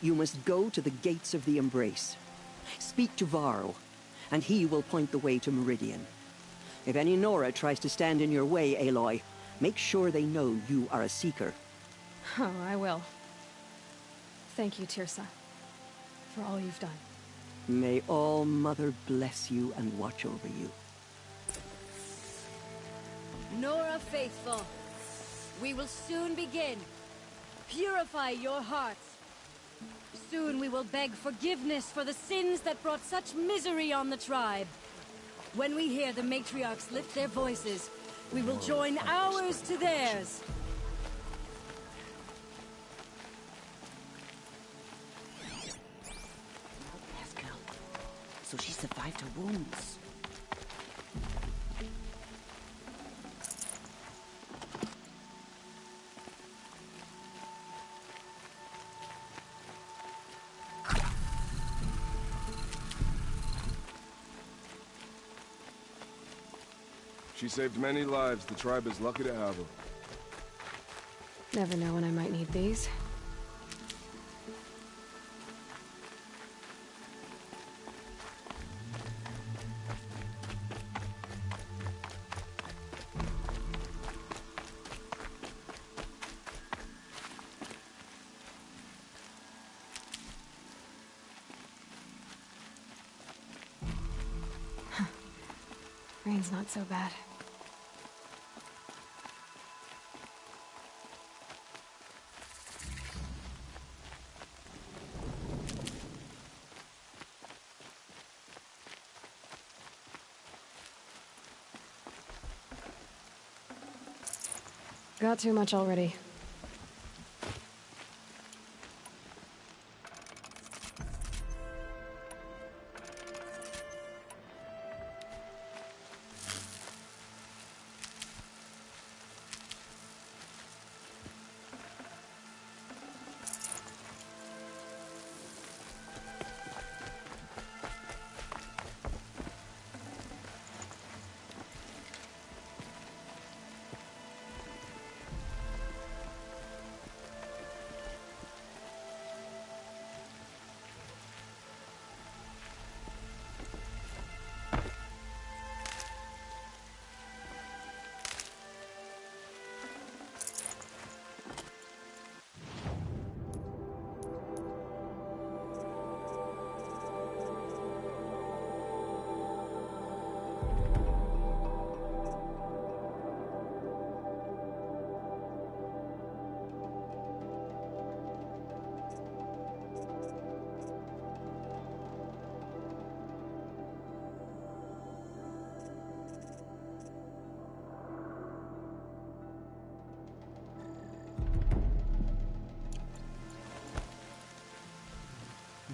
you must go to the gates of the Embrace. Speak to Varl, and he will point the way to Meridian. If any Nora tries to stand in your way, Aloy, make sure they know you are a Seeker. Oh, I will. Thank you, Teersa, for all you've done. May All Mother bless you and watch over you. Nora Faithful, we will soon begin. Purify your hearts. Soon we will beg forgiveness for the sins that brought such misery on the tribe. When we hear the matriarchs lift their voices, we will join ours to theirs. Pascal. So she survived her wounds. She saved many lives. The tribe is lucky to have her. Never know when I might need these. Rain's not so bad. Got too much already.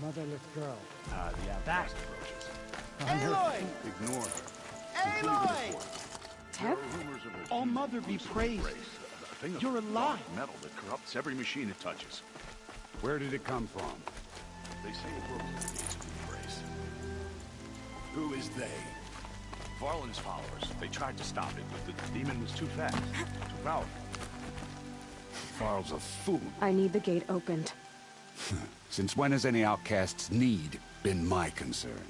Motherless girl. The outcast approaches. Aloy! Ignore her. Aloy! Teb? All Mother be praised. You're alive. Metal that corrupts every machine it touches. Where did it come from? They say it broke the gates of the embrace. Who is they? Varlin's followers. They tried to stop it, but the demon was too fast, too powerful. Varl's a fool. I need the gate opened. Since when has any outcast's need been my concern?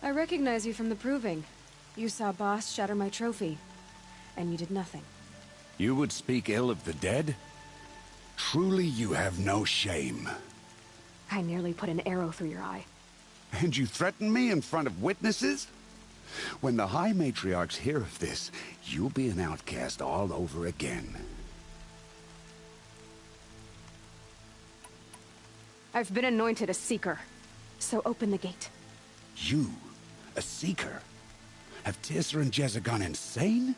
I recognize you from the proving. You saw Boss shatter my trophy, and you did nothing. You would speak ill of the dead? Truly you have no shame. I nearly put an arrow through your eye. And you threaten me in front of witnesses? When the High Matriarchs hear of this, you'll be an outcast all over again. I've been anointed a Seeker, so open the gate. You? A Seeker? Have Teersa and Jezza gone insane?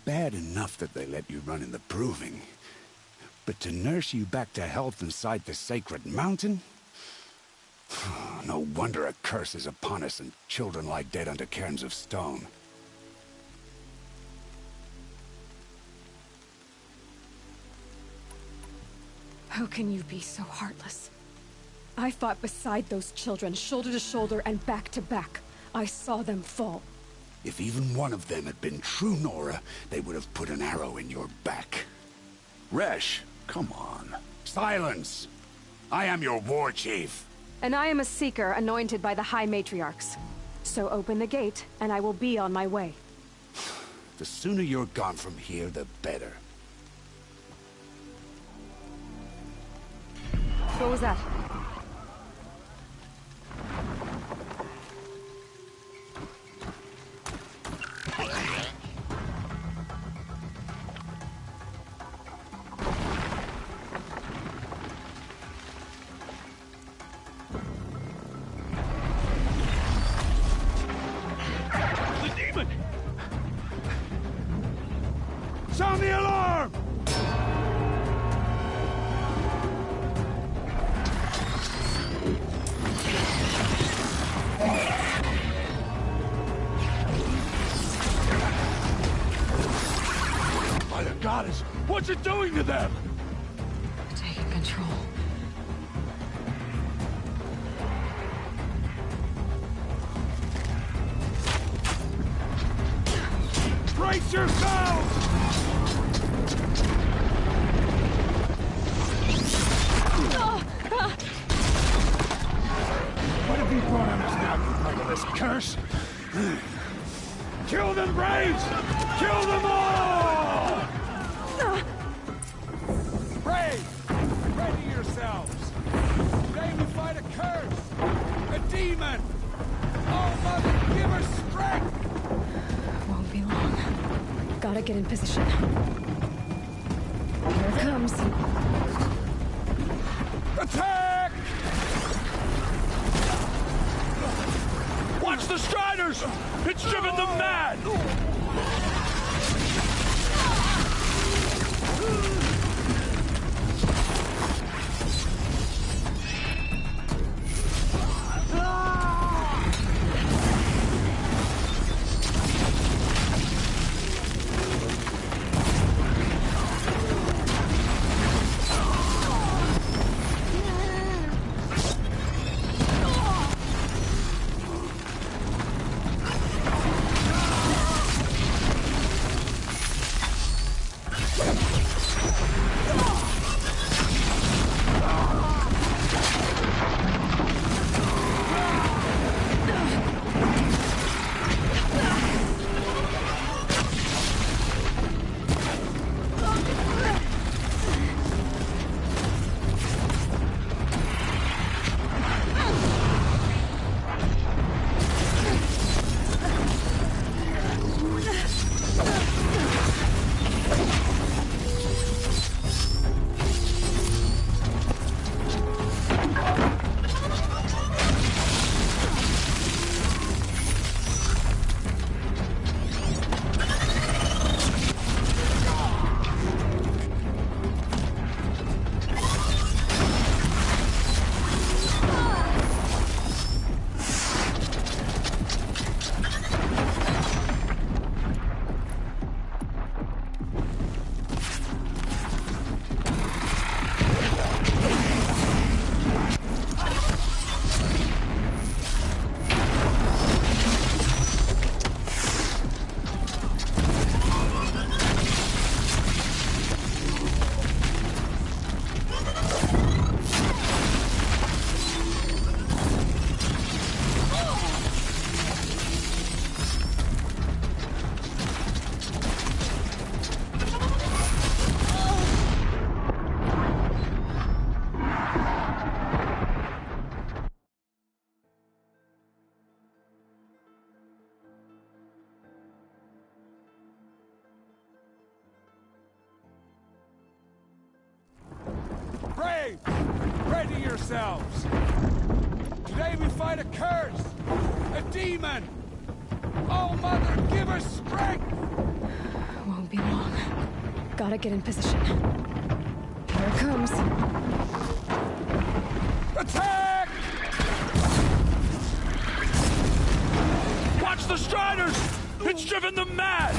Bad enough that they let you run in the Proving. But to nurse you back to health inside the Sacred Mountain? No wonder a curse is upon us and children lie dead under cairns of stone. How can you be so heartless? I fought beside those children, shoulder to shoulder and back to back. I saw them fall. If even one of them had been true Nora, they would have put an arrow in your back. Resh, come on. Silence! I am your war chief. And I am a seeker anointed by the High Matriarchs. So open the gate, and I will be on my way. The sooner you're gone from here, the better. What was that? Sound the alarm! By the goddess, what's it doing to them? Taking control. Brace yourselves! What have you brought on us now, you motherless curse? Kill them, Braves! Kill them all! Braves, ready yourselves! Today we fight a curse! A demon! Oh, Mother, give her strength! Won't be long. Gotta get in position. Here it comes. Attack! Watch the Striders! It's driven them mad! Braves, ready yourselves! Today we fight a curse! A demon! Oh, Mother, give her strength! Won't be long. Gotta get in position. Here it comes. Attack! Watch the Striders! It's driven them mad!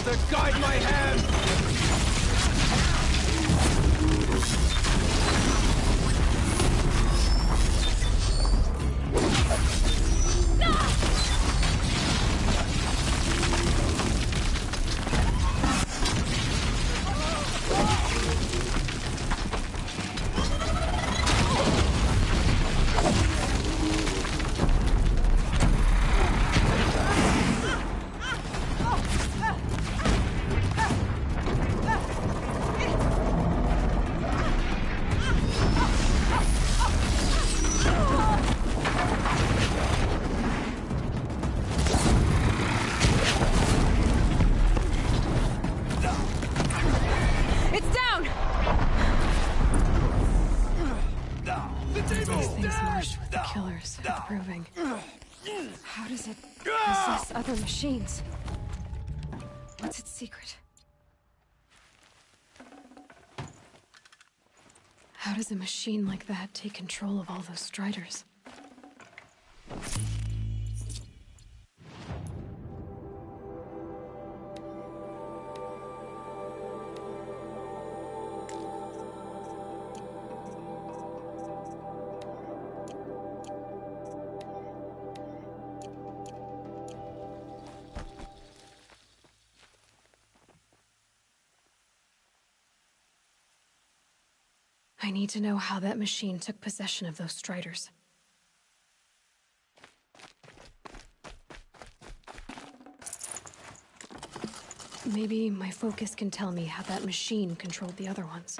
Mother, guide my hand! It's down! These things marched with the killers, it's proving. How does it possess other machines? What's its secret? How does a machine like that take control of all those Striders? I need to know how that machine took possession of those Striders. Maybe my focus can tell me how that machine controlled the other ones.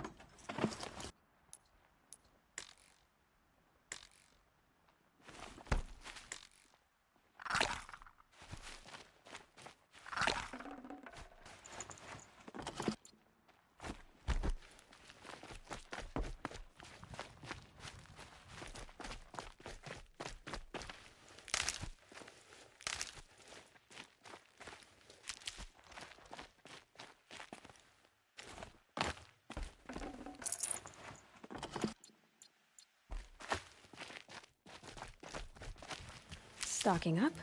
Stocking up.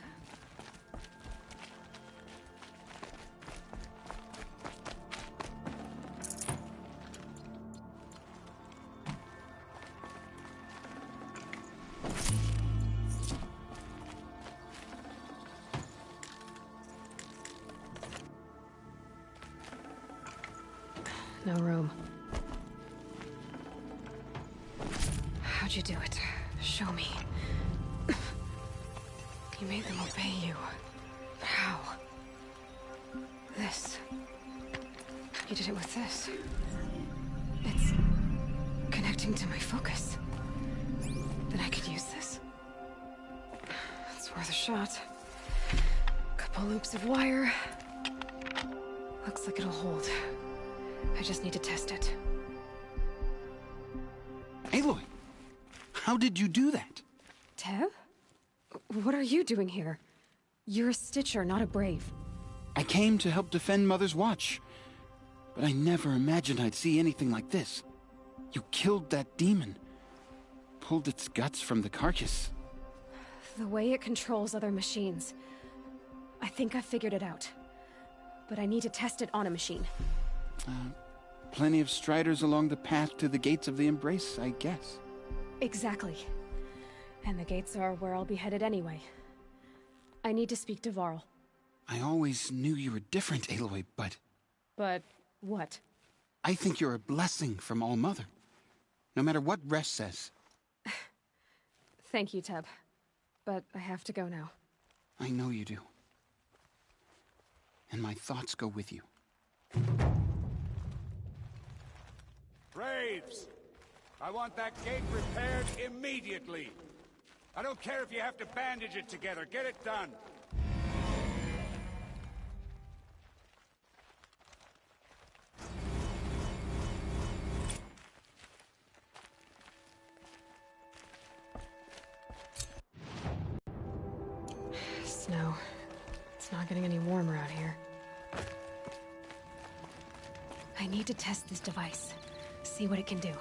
No room. How'd you do it? Show me. You made them obey you. How? This. You did it with this. It's connecting to my focus. Then I could use this. It's worth a shot. Couple loops of wire. Looks like it'll hold. I just need to test it. Aloy, how did you do that? Tev? What are you doing here? You're a Stitcher, not a Brave. I came to help defend Mother's Watch, but I never imagined I'd see anything like this. You killed that demon, pulled its guts from the carcass. The way it controls other machines. I think I figured it out. But I need to test it on a machine. Plenty of Striders along the path to the gates of the Embrace, I guess. Exactly. And the gates are where I'll be headed anyway. I need to speak to Varl. I always knew you were different, Aloy, but... But what? I think you're a blessing from All-Mother. No matter what Resh says. Thank you, Teb. But I have to go now. I know you do. And my thoughts go with you. Braves! I want that gate repaired immediately. I don't care if you have to bandage it together. Get it done. Snow. It's not getting any warmer out here. I need to test this device. See what it can do.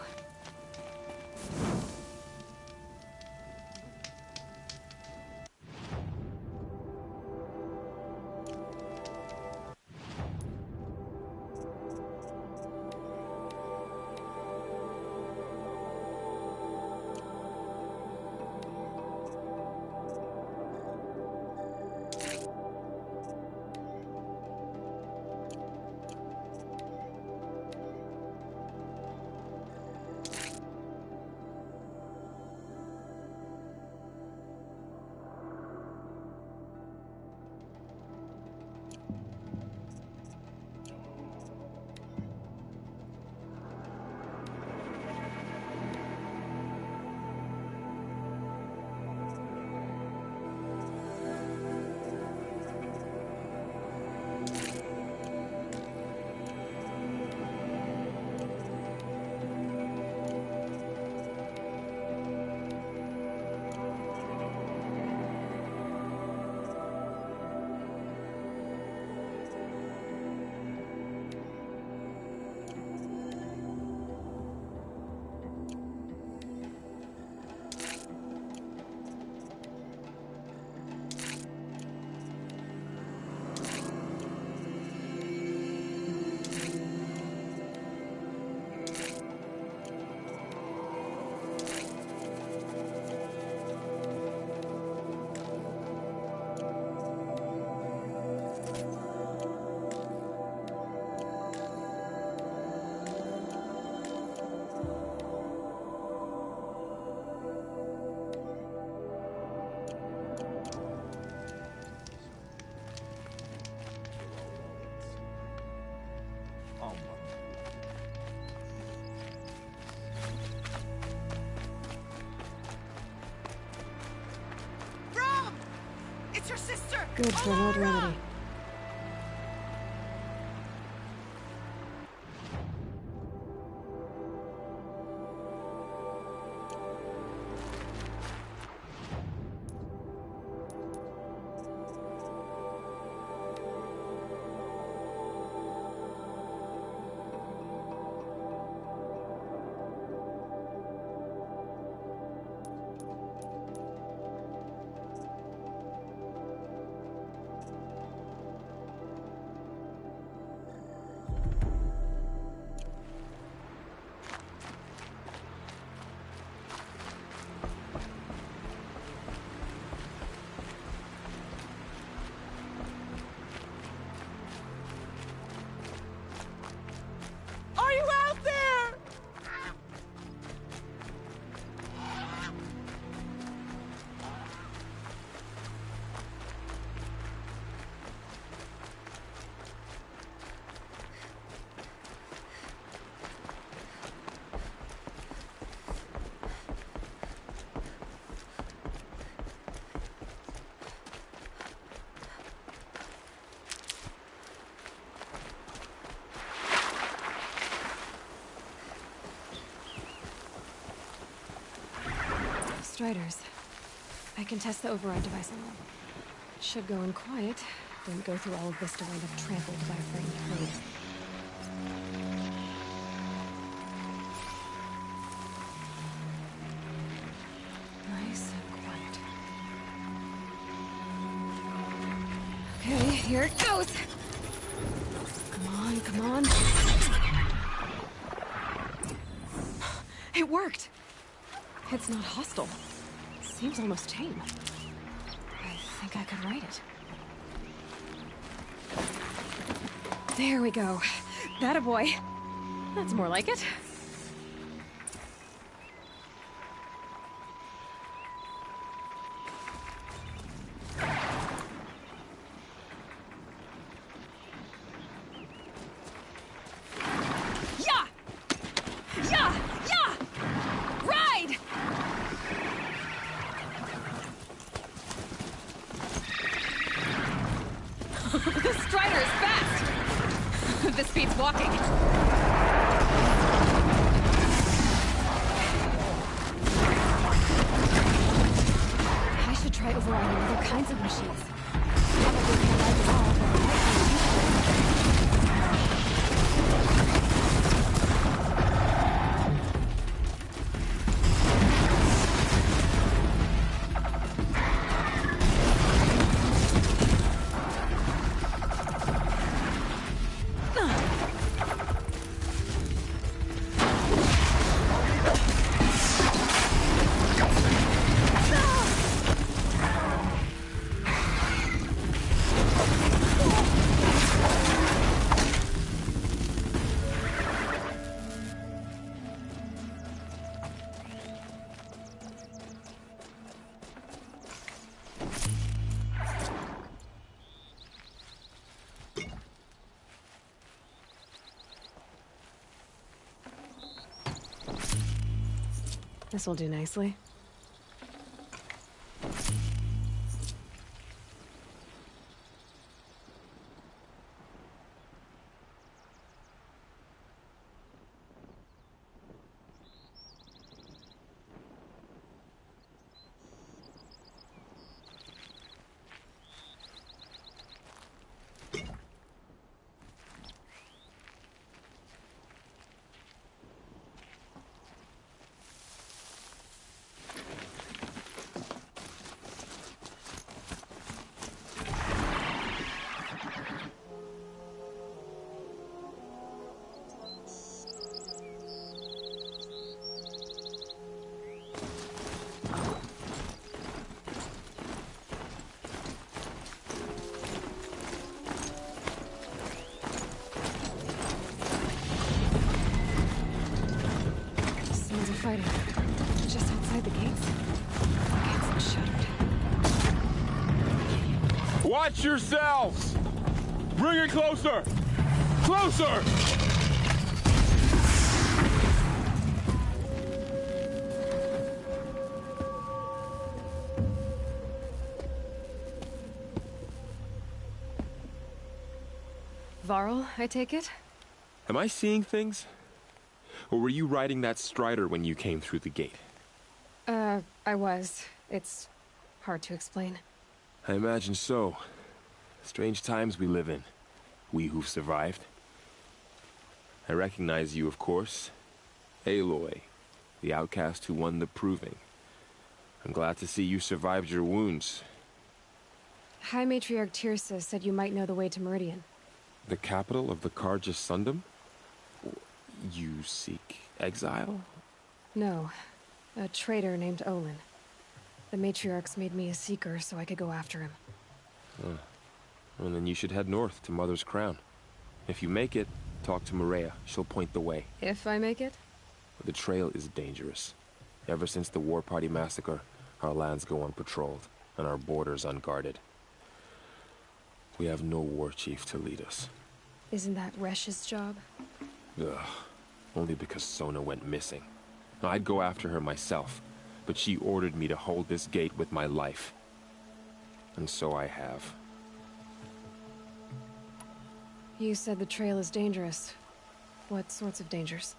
sister! Good for an old remedy. Striders. I can test the override device on them. It should go in quiet, then go through all of this to wind up trampled by a frightened herd. Nice and quiet. Okay, here it goes! Come on, come on. It worked! It's not hostile. Seems almost tame. I think I could ride it. There we go. That a boy. That's more like it. Yeah! Yeah! Yeah! Ride! The Strider is fast! This beats walking. I should try overriding other kinds of machines. Probably can't ride them all, but I might This will do nicely. Fighting. Just outside the gates. The gates are shuttered. Watch yourselves! Bring it closer! Closer! Varl, I take it? Am I seeing things? Or were you riding that Strider when you came through the gate? I was. It's hard to explain. I imagine so. Strange times we live in. We who've survived. I recognize you, of course. Aloy, the outcast who won the Proving. I'm glad to see you survived your wounds. High Matriarch Tirsa said you might know the way to Meridian. The capital of the Carja Sundom? You seek exile? No. A traitor named Olin. The Matriarchs made me a seeker so I could go after him. Well, then you should head north to Mother's Crown. If you make it, talk to Maria. She'll point the way. If I make it? The trail is dangerous. Ever since the War Party massacre, our lands go unpatrolled, and our borders unguarded. We have no war chief to lead us. Isn't that Resh's job? Ugh. Only because Sona went missing. I'd go after her myself, but she ordered me to hold this gate with my life. And so I have. You said the trail is dangerous. What sorts of dangers?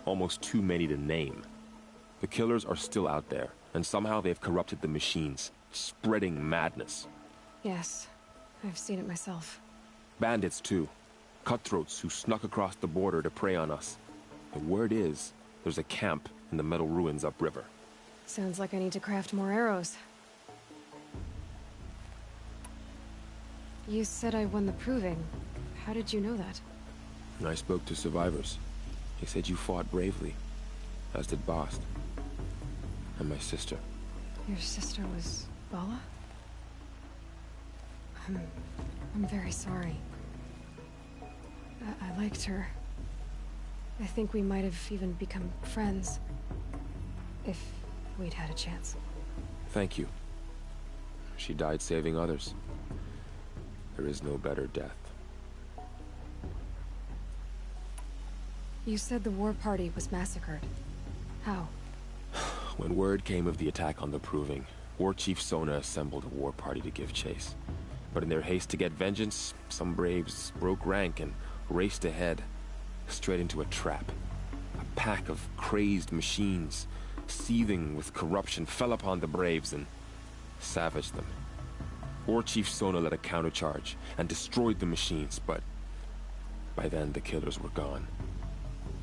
Almost too many to name. The killers are still out there, and somehow they've corrupted the machines, spreading madness. Yes, I've seen it myself. Bandits, too. Cutthroats who snuck across the border to prey on us. The word is, there's a camp in the metal ruins upriver. Sounds like I need to craft more arrows. You said I won the Proving. How did you know that? And I spoke to survivors. They said you fought bravely, as did Bast. And my sister. Your sister was Bala? I'm very sorry. I liked her. I think we might have even become friends. If we'd had a chance. Thank you. She died saving others. There is no better death. You said the war party was massacred. How? When word came of the attack on the Proving, War Chief Sona assembled a war party to give chase. But in their haste to get vengeance, some braves broke rank and raced ahead, straight into a trap. A pack of crazed machines, seething with corruption, fell upon the braves and savaged them. War Chief Sona led a countercharge and destroyed the machines, but by then the killers were gone,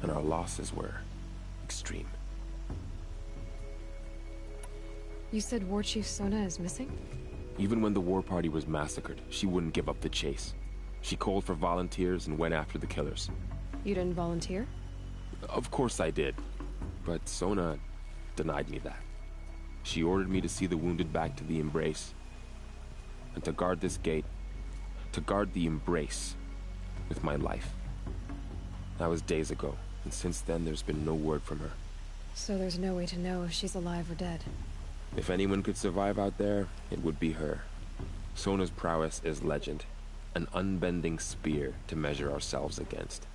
and our losses were extreme. You said War Chief Sona is missing? Even when the war party was massacred, she wouldn't give up the chase. She called for volunteers and went after the killers. You didn't volunteer? Of course I did, but Sona denied me that. She ordered me to see the wounded back to the Embrace, and to guard this gate, to guard the Embrace with my life. That was days ago, and since then there's been no word from her. So there's no way to know if she's alive or dead. If anyone could survive out there, it would be her. Sona's prowess is legend, an unbending spear to measure ourselves against.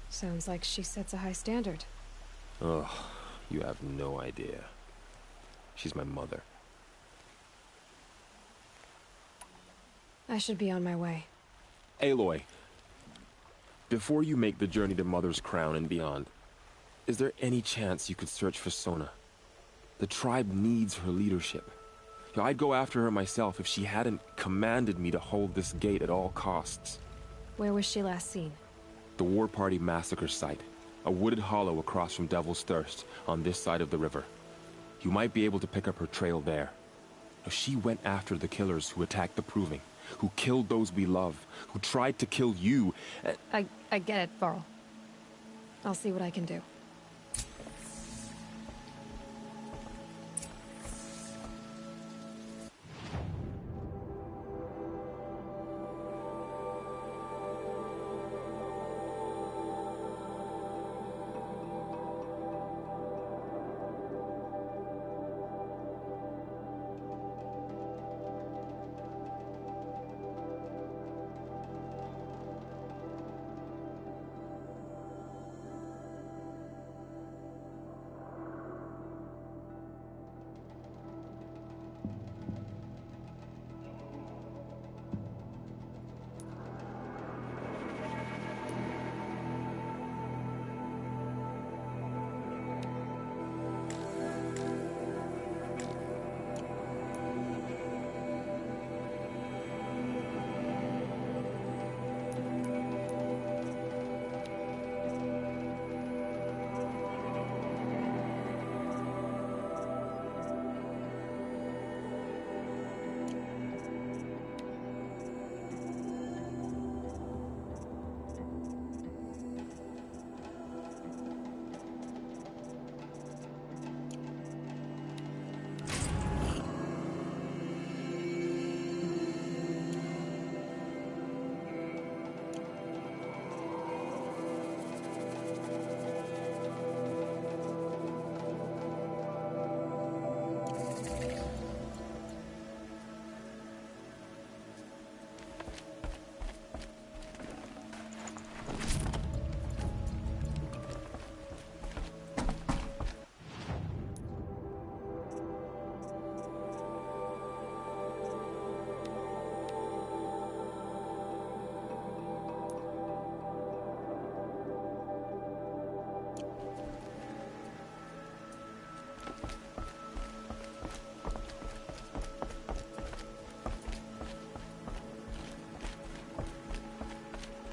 Sounds like she sets a high standard. Ugh, you have no idea. She's my mother. I should be on my way. Aloy, before you make the journey to Mother's Crown and beyond, is there any chance you could search for Sona? The tribe needs her leadership. I'd go after her myself if she hadn't commanded me to hold this gate at all costs. Where was she last seen? The War Party massacre site. A wooded hollow across from Devil's Thirst, on this side of the river. You might be able to pick up her trail there. She went after the killers who attacked the Proving, who killed those we love, who tried to kill you. I get it, Varl. I'll see what I can do.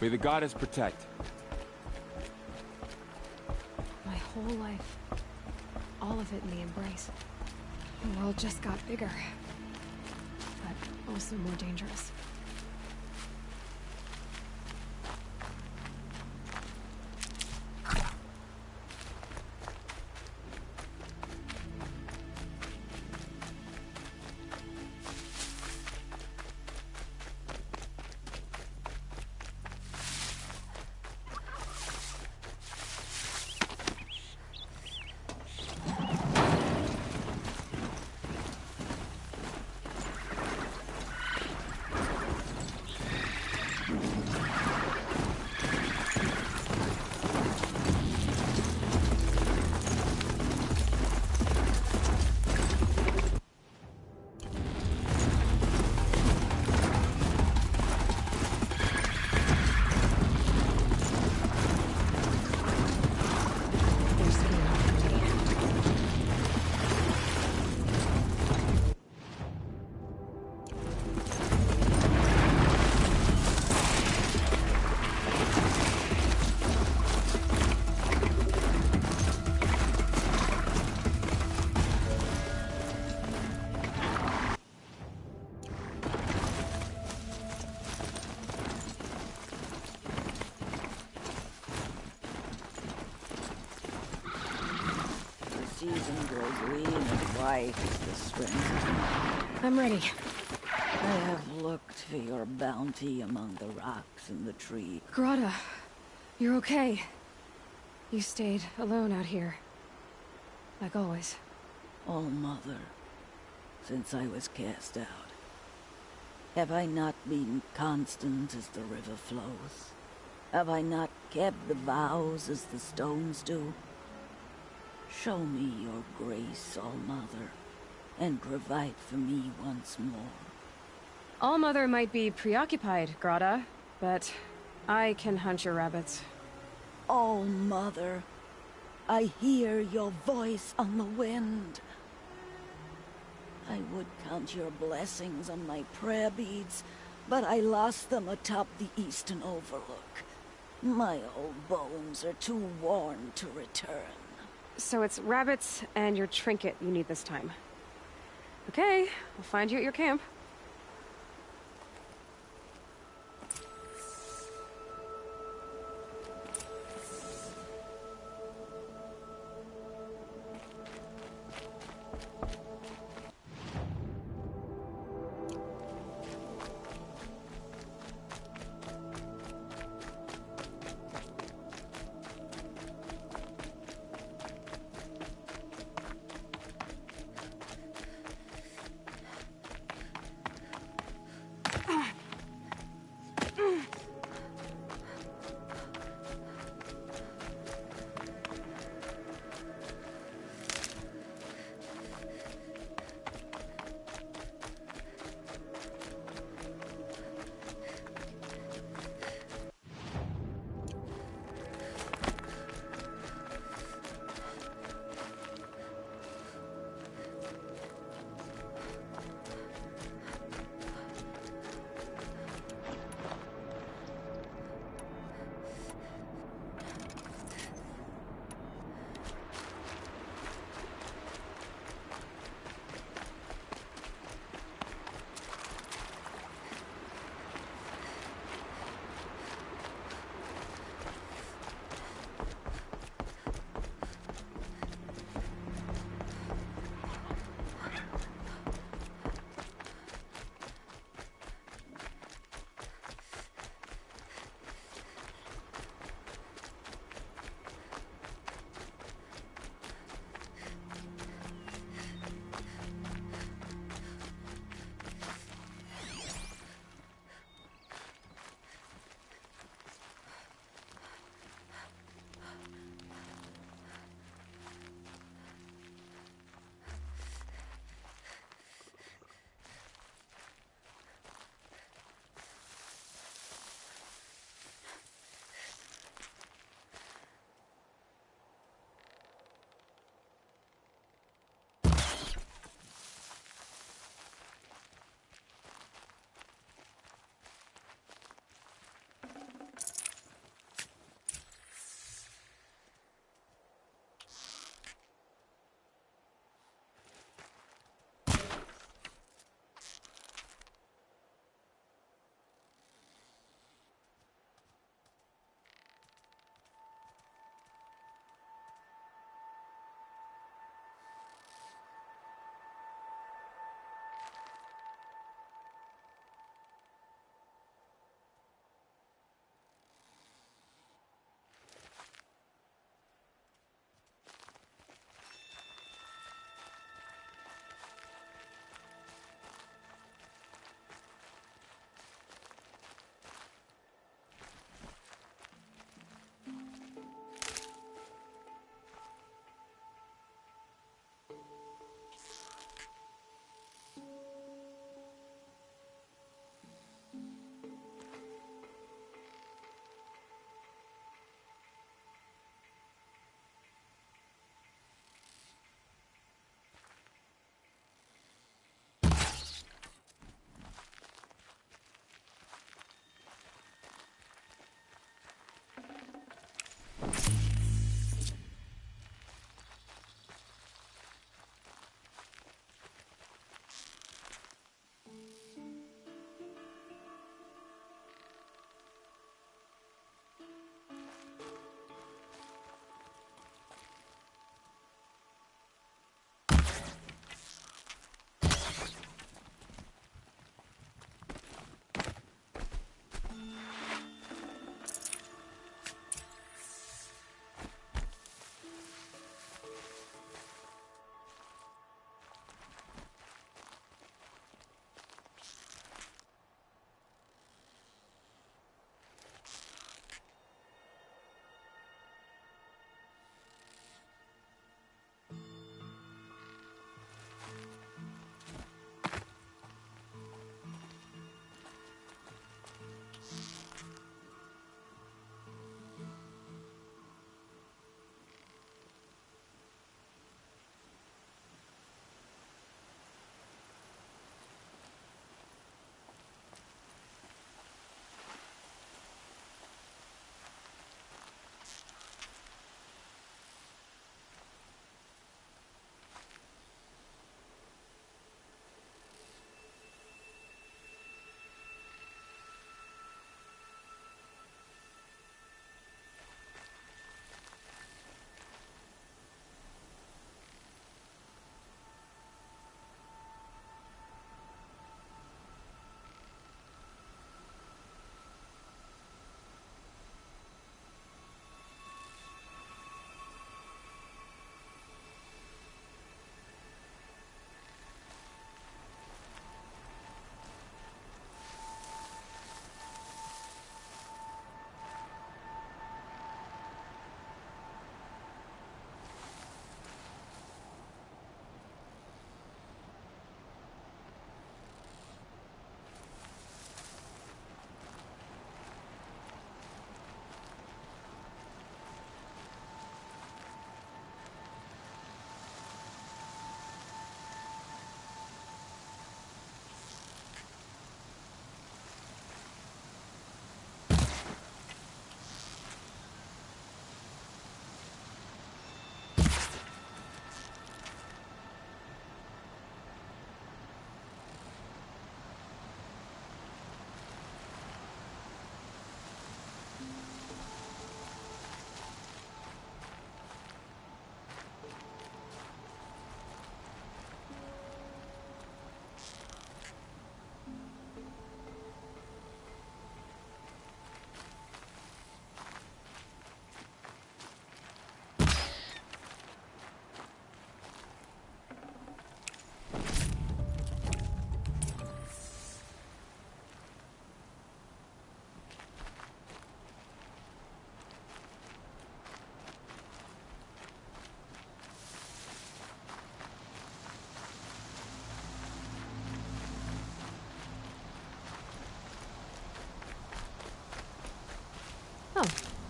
May the goddess protect. My whole life. All of it in the embrace. The world just got bigger. But also more dangerous. Season grows lean and white as the spring. I'm ready. I have looked for your bounty among the rocks and the trees. Grata, you're okay. You stayed alone out here. Like always. Oh, Mother, since I was cast out, have I not been constant as the river flows? Have I not kept the vows as the stones do? Show me your grace, All-Mother, and provide for me once more. All-Mother might be preoccupied, Grata, but I can hunt your rabbits. All-Mother, I hear your voice on the wind. I would count your blessings on my prayer beads, but I lost them atop the eastern overlook. My old bones are too worn to return. So it's rabbits and your trinket you need this time. Okay, I'll find you at your camp.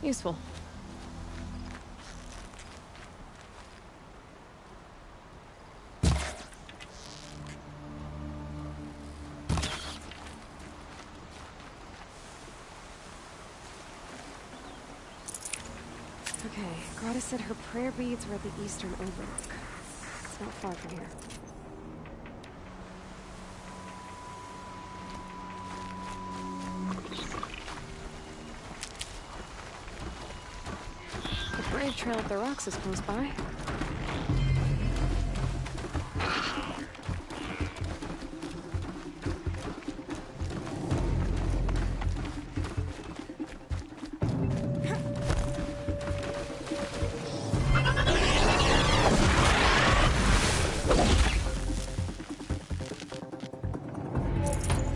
Useful. Okay, Grata said her prayer beads were at the Eastern Overlook. It's not far from here. The brave trail up the rocks is close by.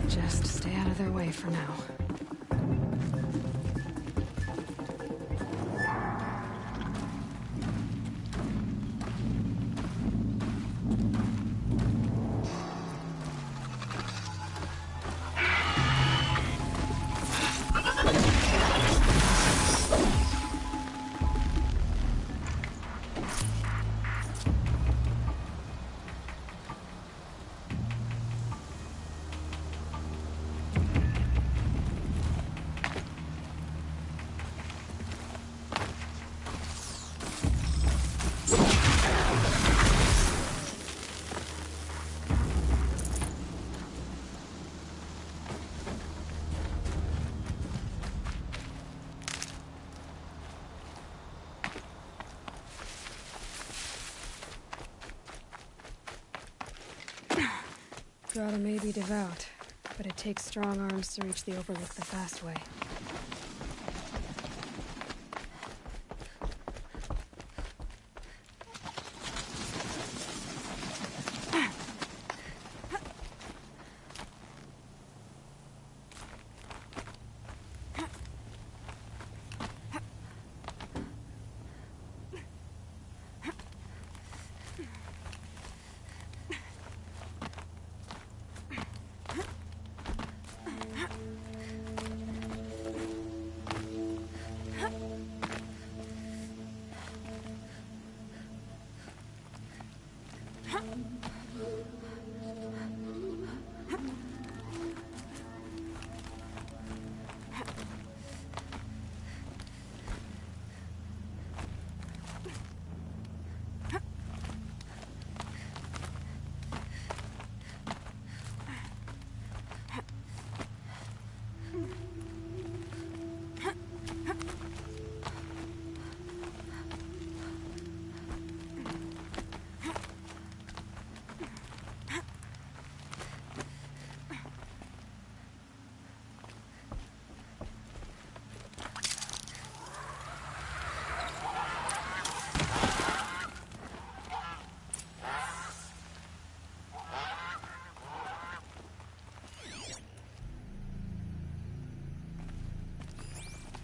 Just stay out of their way for now. Grata may be devout, but it takes strong arms to reach the Overlook the fast way.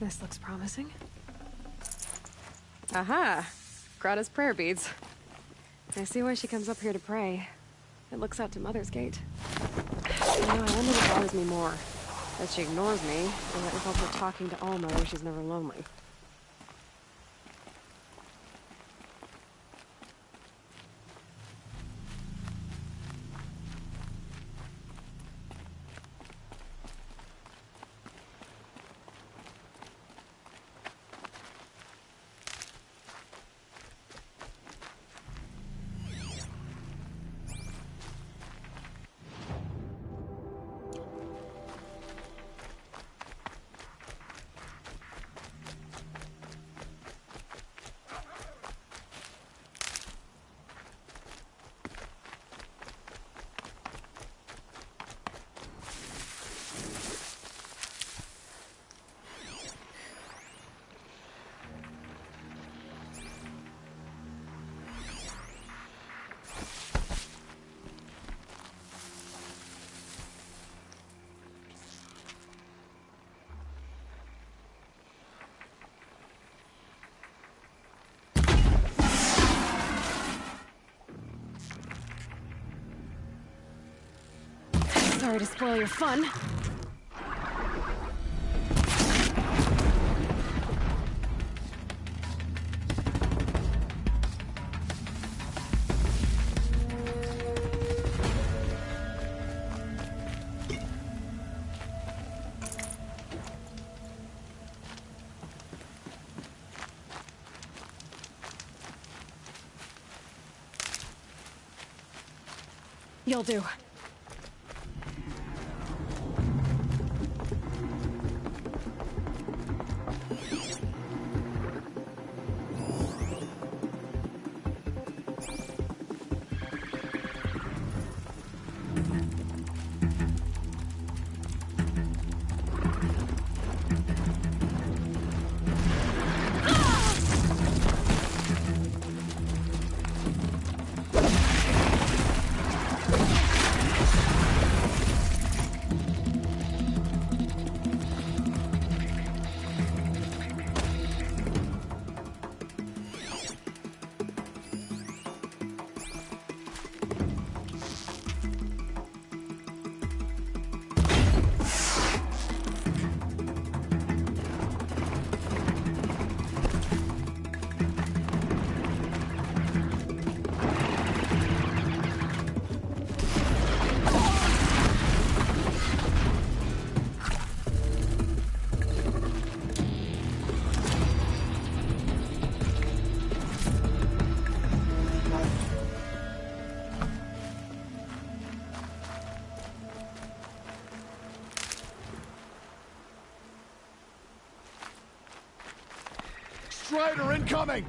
This looks promising. Aha! Grata's prayer beads. I see why she comes up here to pray. It looks out to Mother's Gate. You know, I wonder what bothers me more. That she ignores me, or that without her talking to All-Mother, she's never lonely. Sorry to spoil your fun. You'll do. Strider incoming!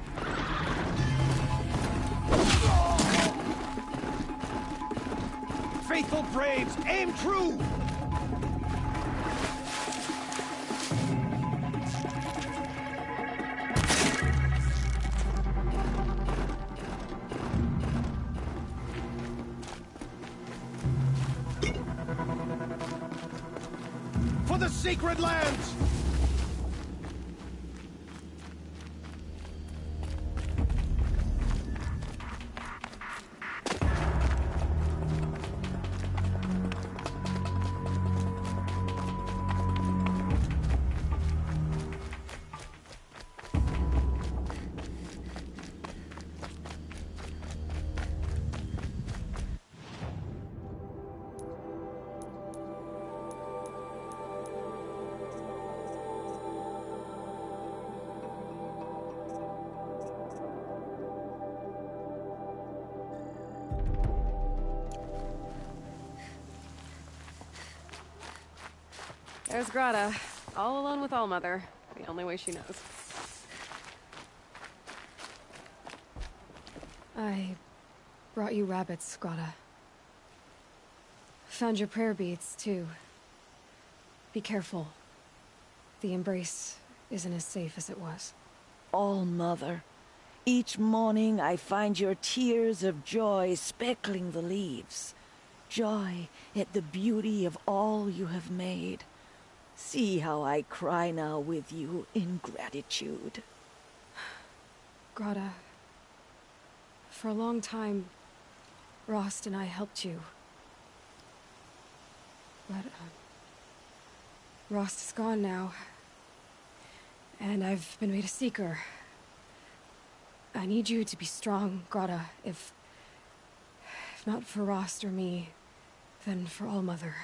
Faithful Braves, aim true! For the Secret Lands! There's Grata, all alone with Allmother, the only way she knows. I brought you rabbits, Grata. Found your prayer beads, too. Be careful. The embrace isn't as safe as it was. All-Mother, each morning I find your tears of joy speckling the leaves. Joy at the beauty of all you have made. See how I cry now with you in gratitude. Grata, for a long time, Rost and I helped you. But, Rost is gone now. And I've been made a seeker. I need you to be strong, Grata. If not for Rost or me, then for All-Mother.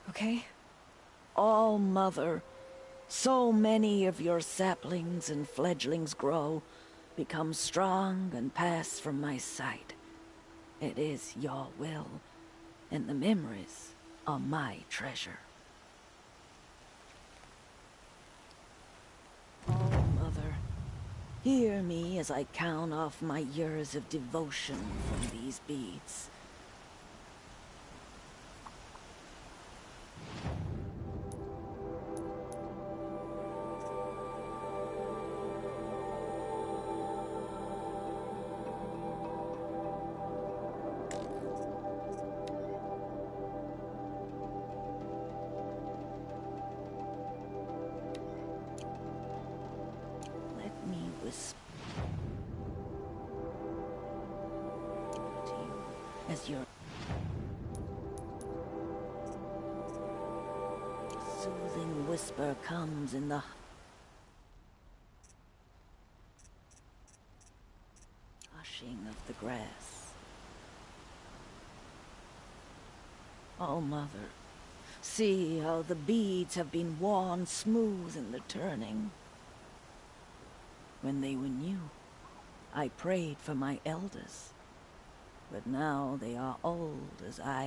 Okay? All-Mother, so many of your saplings and fledglings grow, become strong and pass from my sight. It is your will, and the memories are my treasure. All-Mother, hear me as I count off my years of devotion from these beads. As your soothing whisper comes in the hushing of the grass. All-Mother, see how the beads have been worn smooth in the turning. When they were new, I prayed for my elders. but now they are old as I